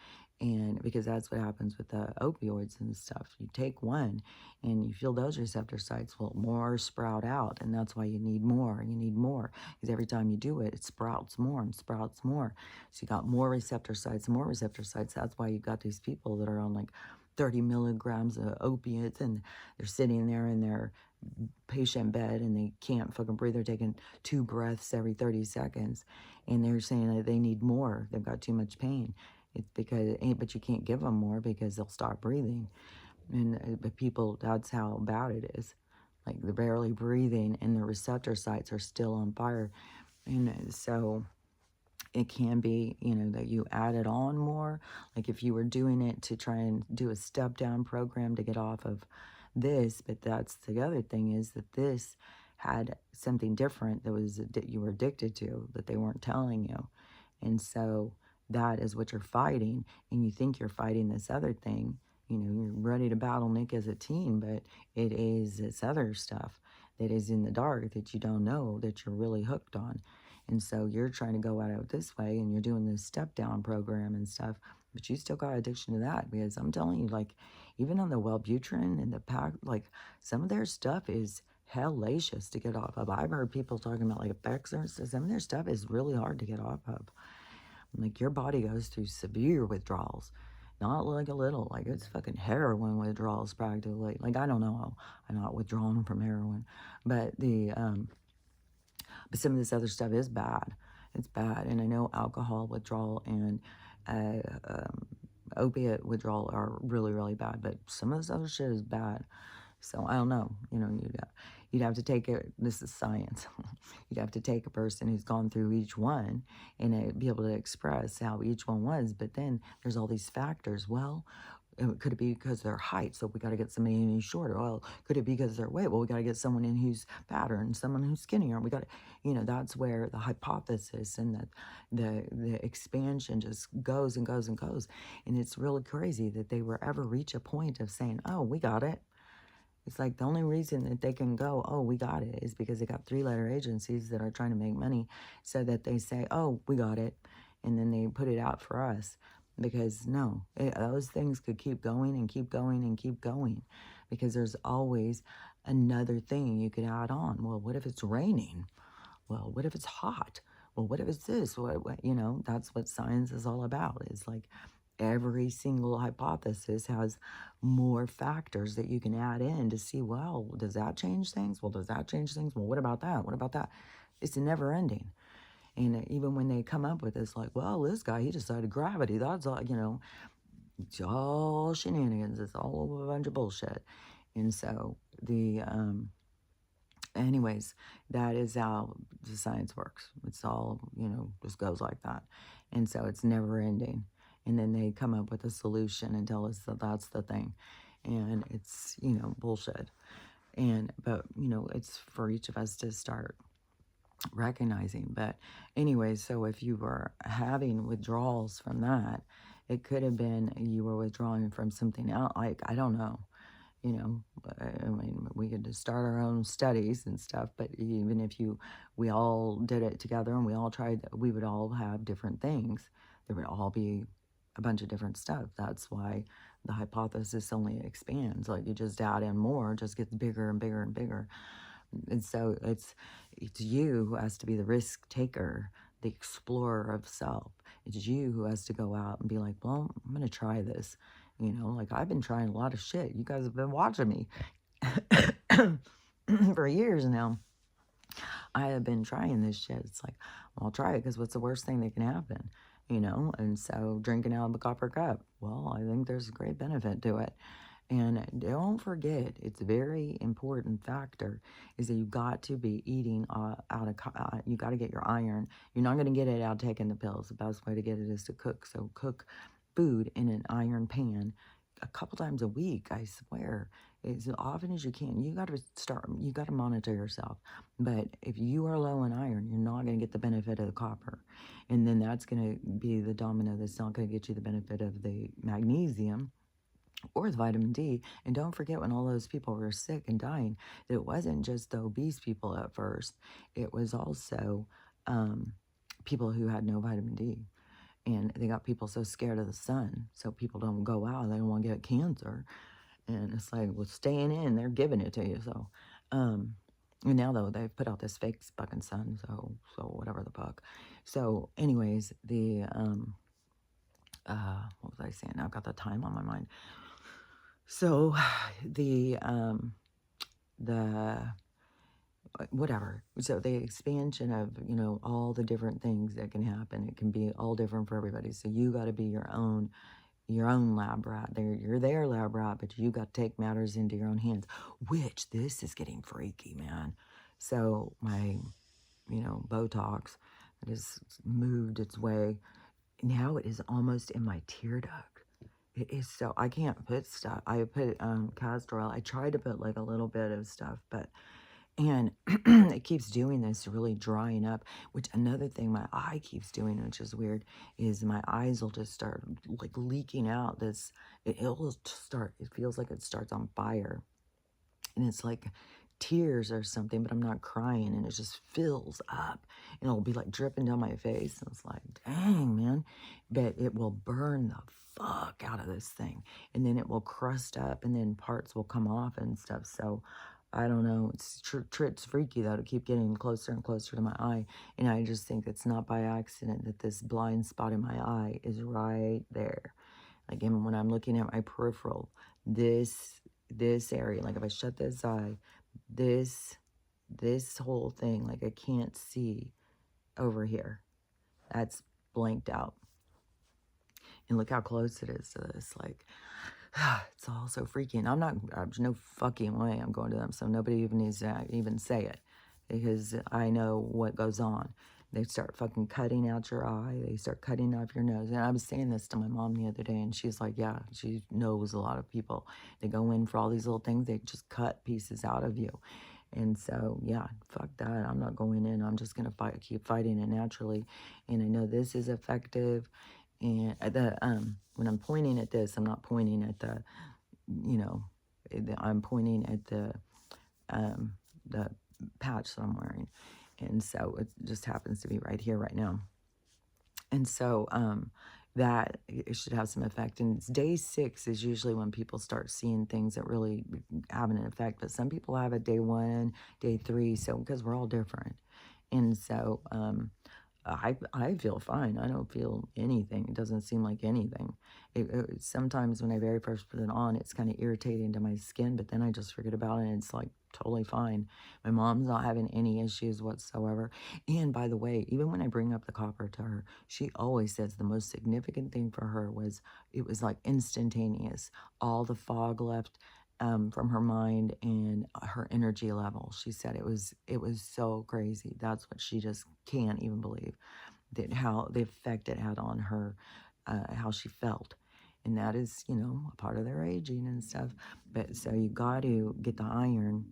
And because that's what happens with the opioids and stuff. You take one and you feel those receptor sites, well, more sprout out. And that's why you need more. You need more. Because every time you do it, it sprouts more and sprouts more. So you got more receptor sites, more receptor sites. That's why you got these people that are on like 30 milligrams of opiates, and they're sitting there in their patient bed and they can't fucking breathe. They're taking 2 breaths every 30 seconds, and they're saying that they need more. They've got too much pain. It's because, but you can't give them more because they'll stop breathing. And but people, that's how bad it is. Like, they're barely breathing and their receptor sites are still on fire. And so it can be, that you add it on more. Like, if you were doing it to try and do a step down program to get off of this, but that's the other thing, is that this had something different that was that you were addicted to that they weren't telling you. And so that is what you're fighting, and you think you're fighting this other thing. You know, you're ready to battle Nick as a teen, but it is this other stuff that is in the dark that you don't know that you're really hooked on. And so you're trying to go at it this way, and you're doing this step down program and stuff, but you still got addiction to that, because I'm telling you, like, even on the Wellbutrin and the pack, like, some of their stuff is hellacious to get off of. I've heard people talking about like Effexor, so some of their stuff is really hard to get off of. Like, your body goes through severe withdrawals. Not like a little, like it's fucking heroin withdrawals practically. Like, I don't know, I'm not withdrawing from heroin, but but some of this other stuff is bad. It's bad, and I know alcohol withdrawal and uh, um, opiate withdrawal are really, really bad, but some of this other shit is bad. So I don't know, you know, you'd have to take it, this is science. You'd have to take a person who's gone through each one and be able to express how each one was. But then there's all these factors. Well, could it be because of their height? So we got to get somebody in who's shorter. Well, could it be because of their weight? Well, we got to get someone in who's fatter and someone who's skinnier. We got to, you know, that's where the hypothesis and the expansion just goes and goes and goes. And it's really crazy that they were ever reach a point of saying, oh, we got it. It's like the only reason that they can go, oh, we got it, is because they got three-letter agencies that are trying to make money, so that they say, oh, we got it, and then they put it out for us. Because no, those things could keep going and keep going and keep going, because there's always another thing you could add on. Well, what if it's raining? Well, what if it's hot? Well, what if it's this? What, you know, that's what science is all about. It's like every single hypothesis has more factors that you can add in to see, well, does that change things? Well, does that change things? Well, what about that? What about that? It's never ending. And even when they come up with this, like, well, this guy, he decided gravity. That's all, you know, it's all shenanigans. It's all a bunch of bullshit. And so anyways, that is how the science works. It's all, you know, just goes like that. And so it's never ending. And then they come up with a solution and tell us that that's the thing. And it's, you know, bullshit. But, you know, it's for each of us to start recognizing. But anyways, so if you were having withdrawals from that, it could have been you were withdrawing from something else. Like, I don't know. You know, I mean, we could just start our own studies and stuff, but even if we all did it together and we all tried, we would all have different things. There would all be a bunch of different stuff. That's why the hypothesis only expands. Like, you just add in more, it just gets bigger and bigger and bigger. And so it's you who has to be the risk taker, the explorer of self. It's you who has to go out and be like, well, I'm going to try this. You know, like, I've been trying a lot of shit. You guys have been watching me for years now. I have been trying this shit. It's like, well, I'll try it, because what's the worst thing that can happen? You know, and so drinking out of a copper cup, well, I think there's a great benefit to it. And don't forget, it's a very important factor, is that you got to be eating you got to get your iron. You're not going to get it out taking the pills. The best way to get it is to cook. So cook food in an iron pan a couple times a week, I swear, as often as you can. You got to monitor yourself. But if you are low in iron, you're not going to get the benefit of the copper. And then that's going to be the domino that's not going to get you the benefit of the magnesium or the vitamin D. And don't forget, when all those people were sick and dying, it wasn't just the obese people at first. It was also people who had no vitamin D. And they got people so scared of the sun, so people don't go out. They don't want to get cancer. And it's like, well, staying in, they're giving it to you. So, and now, though, they've put out this fake fucking sun, so whatever the fuck. So, anyways, what was I saying? I've got the time on my mind. So, the whatever. So the expansion of, you know, all the different things that can happen, it can be all different for everybody. So you got to be your own lab rat. You're their lab rat, but you got to take matters into your own hands, which this is getting freaky, man. So my, you know, Botox that has moved its way. Now it is almost in my tear duct. It is so, I can't put stuff. I put castor oil. I tried to put like a little bit of stuff, but, and it keeps doing this, really drying up, which another thing my eye keeps doing, which is weird, is my eyes will just start like leaking out this, it'll start, it feels like it starts on fire. And it's like tears or something, but I'm not crying, and it just fills up, and it'll be like dripping down my face, and it's like, dang, man. But it will burn the fuck out of this thing, and then it will crust up, and then parts will come off and stuff. So I don't know, it's freaky though to keep getting closer and closer to my eye, and I just think it's not by accident that this blind spot in my eye is right there. Like, even when I'm looking at my peripheral, this area, like if I shut this eye, this whole thing, like I can't see over here. That's blanked out. And look how close it is to this. Like, it's all so freaky. And there's no fucking way I'm going to them. So nobody even needs to even say it, because I know what goes on. They start fucking cutting out your eye. They start cutting off your nose. And I was saying this to my mom the other day, and she's like, yeah, she knows a lot of people. They go in for all these little things. They just cut pieces out of you. And so, yeah, fuck that. I'm not going in. I'm just going to keep fighting it naturally. And I know this is effective. And when I'm pointing at this, I'm not pointing at the, you know, I'm pointing at the patch that I'm wearing. And so it just happens to be right here, right now. And so that it should have some effect. And it's day 6 is usually when people start seeing things that really have an effect. But some people have it day 1, day 3. So because we're all different. And so I feel fine. I don't feel anything. It doesn't seem like anything. Sometimes when I very first put it on, it's kind of irritating to my skin, but then I just forget about it, and it's like totally fine. My mom's not having any issues whatsoever. And by the way, even when I bring up the copper to her, she always says the most significant thing for her was it was like instantaneous. All the fog left from her mind and her energy level. She said it was so crazy. That's what she just can't even believe, that how the effect it had on her, how she felt. And that is, you know, a part of their aging and stuff. But so you got to get the iron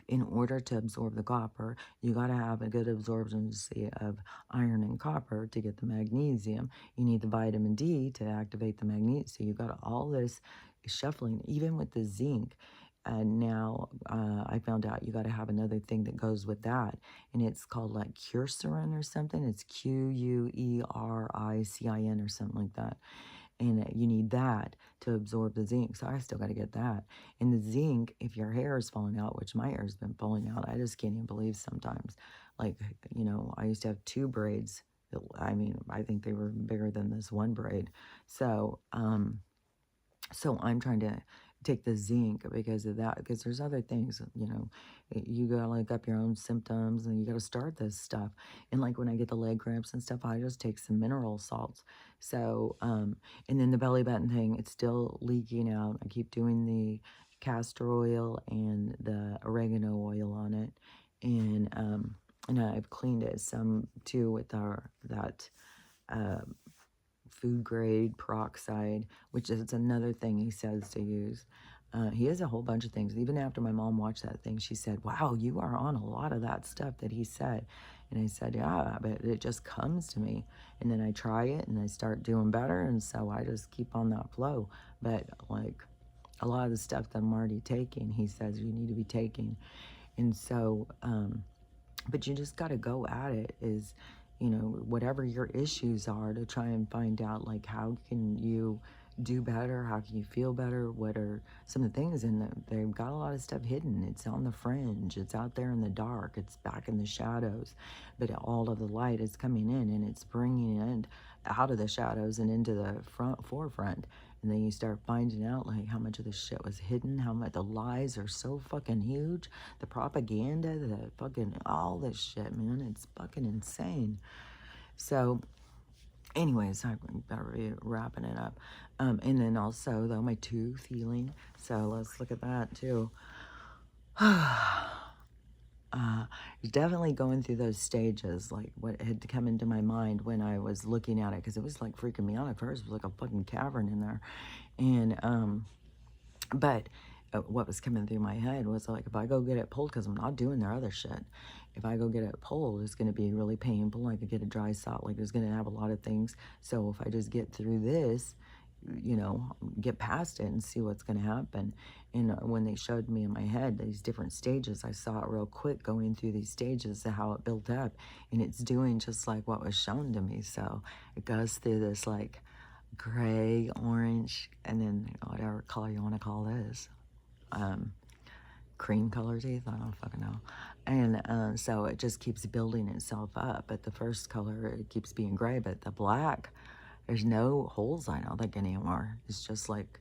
in order to absorb the copper. You got to have a good absorbency of iron and copper to get the magnesium. You need the vitamin D to activate the magnesium. So you got all this shuffling, even with the zinc. And now I found out you got to have another thing that goes with that. And it's called like Quercetin or something. It's Quericin or something like that. And you need that to absorb the zinc. So I still got to get that. And the zinc, if your hair is falling out, which my hair has been falling out, I just can't even believe sometimes. Like, you know, I used to have 2 braids. I mean, I think they were bigger than this one braid. So, so I'm trying to take the zinc because of that, because there's other things, you know, you gotta look up your own symptoms, and you gotta start this stuff. And like when I get the leg cramps and stuff, I just take some mineral salts. So, and then the belly button thing, it's still leaking out. I keep doing the castor oil and the oregano oil on it. And I've cleaned it some too with that, food grade peroxide, which is another thing he says to use. He has a whole bunch of things. Even after my mom watched that thing, she said, wow, you are on a lot of that stuff that he said. And I said, yeah, but it just comes to me. And then I try it and I start doing better. And so I just keep on that flow. But like a lot of the stuff that I'm already taking, he says you need to be taking. And so, but you just got to go at it, is, you know, whatever your issues are, to try and find out, like, how can you do better? How can you feel better? What are some of the things? And they've got a lot of stuff hidden. It's on the fringe. It's out there in the dark. It's back in the shadows. But all of the light is coming in, and it's bringing it out of the shadows and into the forefront. And then you start finding out, like, how much of this shit was hidden, how much the lies are so fucking huge, the propaganda, the fucking, all this shit, man, it's fucking insane. So, anyways, I better be wrapping it up. And then also, though, my tooth healing. So let's look at that, too. definitely going through those stages, like what had come into my mind when I was looking at it, because it was like freaking me out at first. It was like a fucking cavern in there. And, but what was coming through my head was like, if I go get it pulled, because I'm not doing their other shit, if I go get it pulled, it's going to be really painful. I could get a dry spot. Like, there's going to have a lot of things. So if I just get through this, you know, get past it and see what's going to happen. And when they showed me in my head these different stages, I saw it real quick going through these stages of how it built up. And it's doing just like what was shown to me. So it goes through this like gray, orange, and then whatever color you want to call this. Cream color teeth, I don't fucking know. And so it just keeps building itself up. But the first color, it keeps being gray, but the black, there's no holes, I don't think, anymore. It's just like,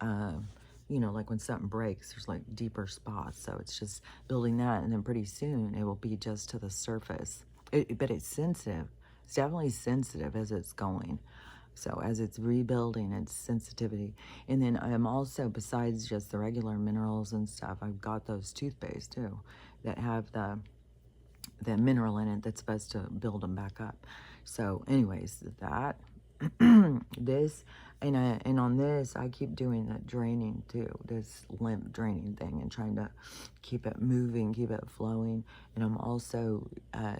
you know, like when something breaks, there's like deeper spots. So it's just building that, and then pretty soon it will be just to the surface. But it's sensitive. It's definitely sensitive as it's going. So as it's rebuilding its sensitivity. And then I'm also, besides just the regular minerals and stuff, I've got those toothpaste too that have the mineral in it that's supposed to build them back up. So anyways, that, this, and on this, I keep doing that draining too, this lymph draining thing, and trying to keep it moving, keep it flowing. And I'm also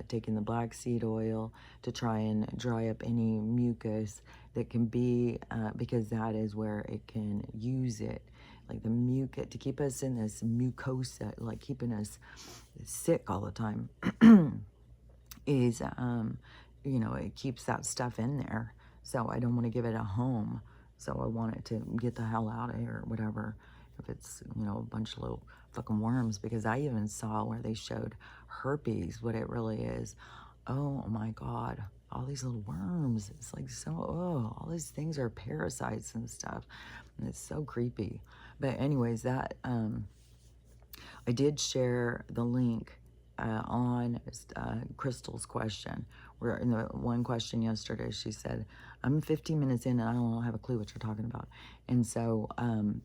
taking the black seed oil to try and dry up any mucus that can be, because that is where it can use it. Like the mucus, to keep us in this mucosa, like keeping us sick all the time, is, you know, it keeps that stuff in there. So I don't want to give it a home. So I want it to get the hell out of here, or whatever. If it's, you know, a bunch of little fucking worms, because I even saw where they showed herpes, what it really is. Oh my God, all these little worms. It's like so, oh, all these things are parasites and stuff. And it's so creepy. But anyways, that, I did share the link on Crystal's question. Where in the one question yesterday, she said, "I'm 15 minutes in and I don't have a clue what you're talking about." And so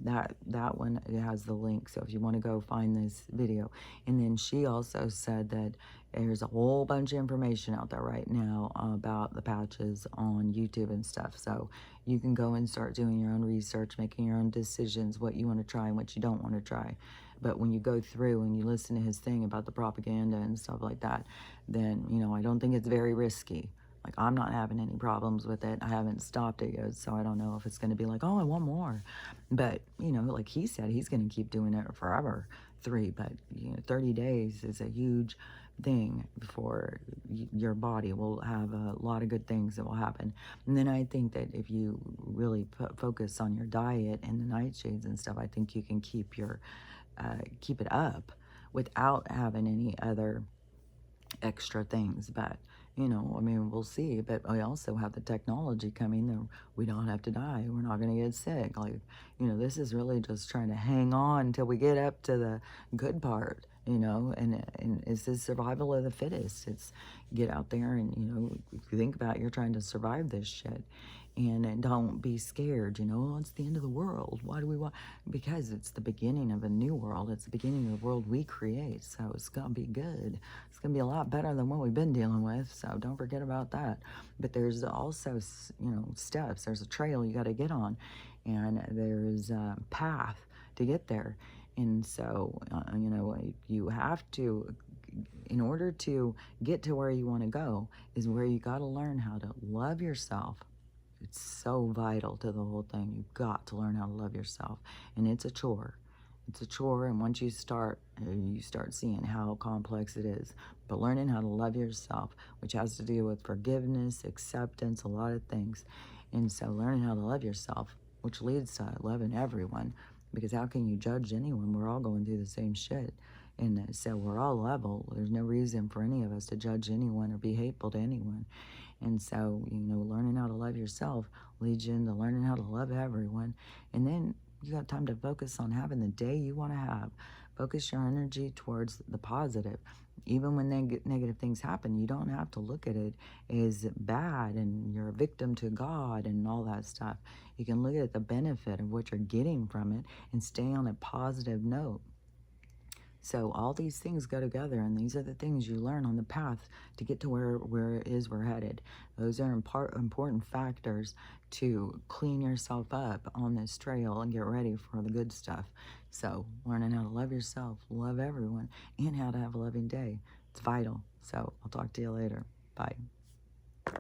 that one, it has the link. So if you want to go find this video, and then she also said that there's a whole bunch of information out there right now about the patches on YouTube and stuff. So you can go and start doing your own research, making your own decisions, what you want to try and what you don't want to try. But when you go through and you listen to his thing about the propaganda and stuff like that, then, you know, I don't think it's very risky. Like, I'm not having any problems with it. I haven't stopped it yet, so I don't know if it's going to be like, oh, I want more. But, you know, like he said, he's going to keep doing it forever. But, you know, 30 days is a huge thing before your body will have a lot of good things that will happen. And then I think that if you really focus on your diet and the nightshades and stuff, I think you can keep it up without having any other extra things. But, you know, I mean, we'll see. But we also have the technology coming that we don't have to die. We're not going to get sick. Like, you know, this is really just trying to hang on until we get up to the good part, you know, and it's the survival of the fittest. It's get out there and, you know, if you think about it, you're trying to survive this shit. And don't be scared, you know, oh, it's the end of the world. Why do we want? Because it's the beginning of a new world. It's the beginning of the world we create. So it's going to be good. It's going to be a lot better than what we've been dealing with. So don't forget about that. But there's also, you know, steps. There's a trail you got to get on. And there's a path to get there. And so, you know, you have to, in order to get to where you want to go, is where you got to learn how to love yourself. It's so vital to the whole thing. You've got to learn how to love yourself. And it's a chore. It's a chore, and once you start seeing how complex it is. But learning how to love yourself, which has to do with forgiveness, acceptance, a lot of things. And so learning how to love yourself, which leads to loving everyone. Because how can you judge anyone? We're all going through the same shit. And so we're all level. There's no reason for any of us to judge anyone or be hateful to anyone. And so, you know, learning how to love yourself leads you into learning how to love everyone. And then you got time to focus on having the day you want to have. Focus your energy towards the positive. Even when negative things happen, you don't have to look at it as bad and you're a victim to God and all that stuff. You can look at the benefit of what you're getting from it and stay on a positive note. So all these things go together, and these are the things you learn on the path to get to where it is we're headed. Those are important factors to clean yourself up on this trail and get ready for the good stuff. So learning how to love yourself, love everyone, and how to have a loving day. It's vital. So I'll talk to you later. Bye.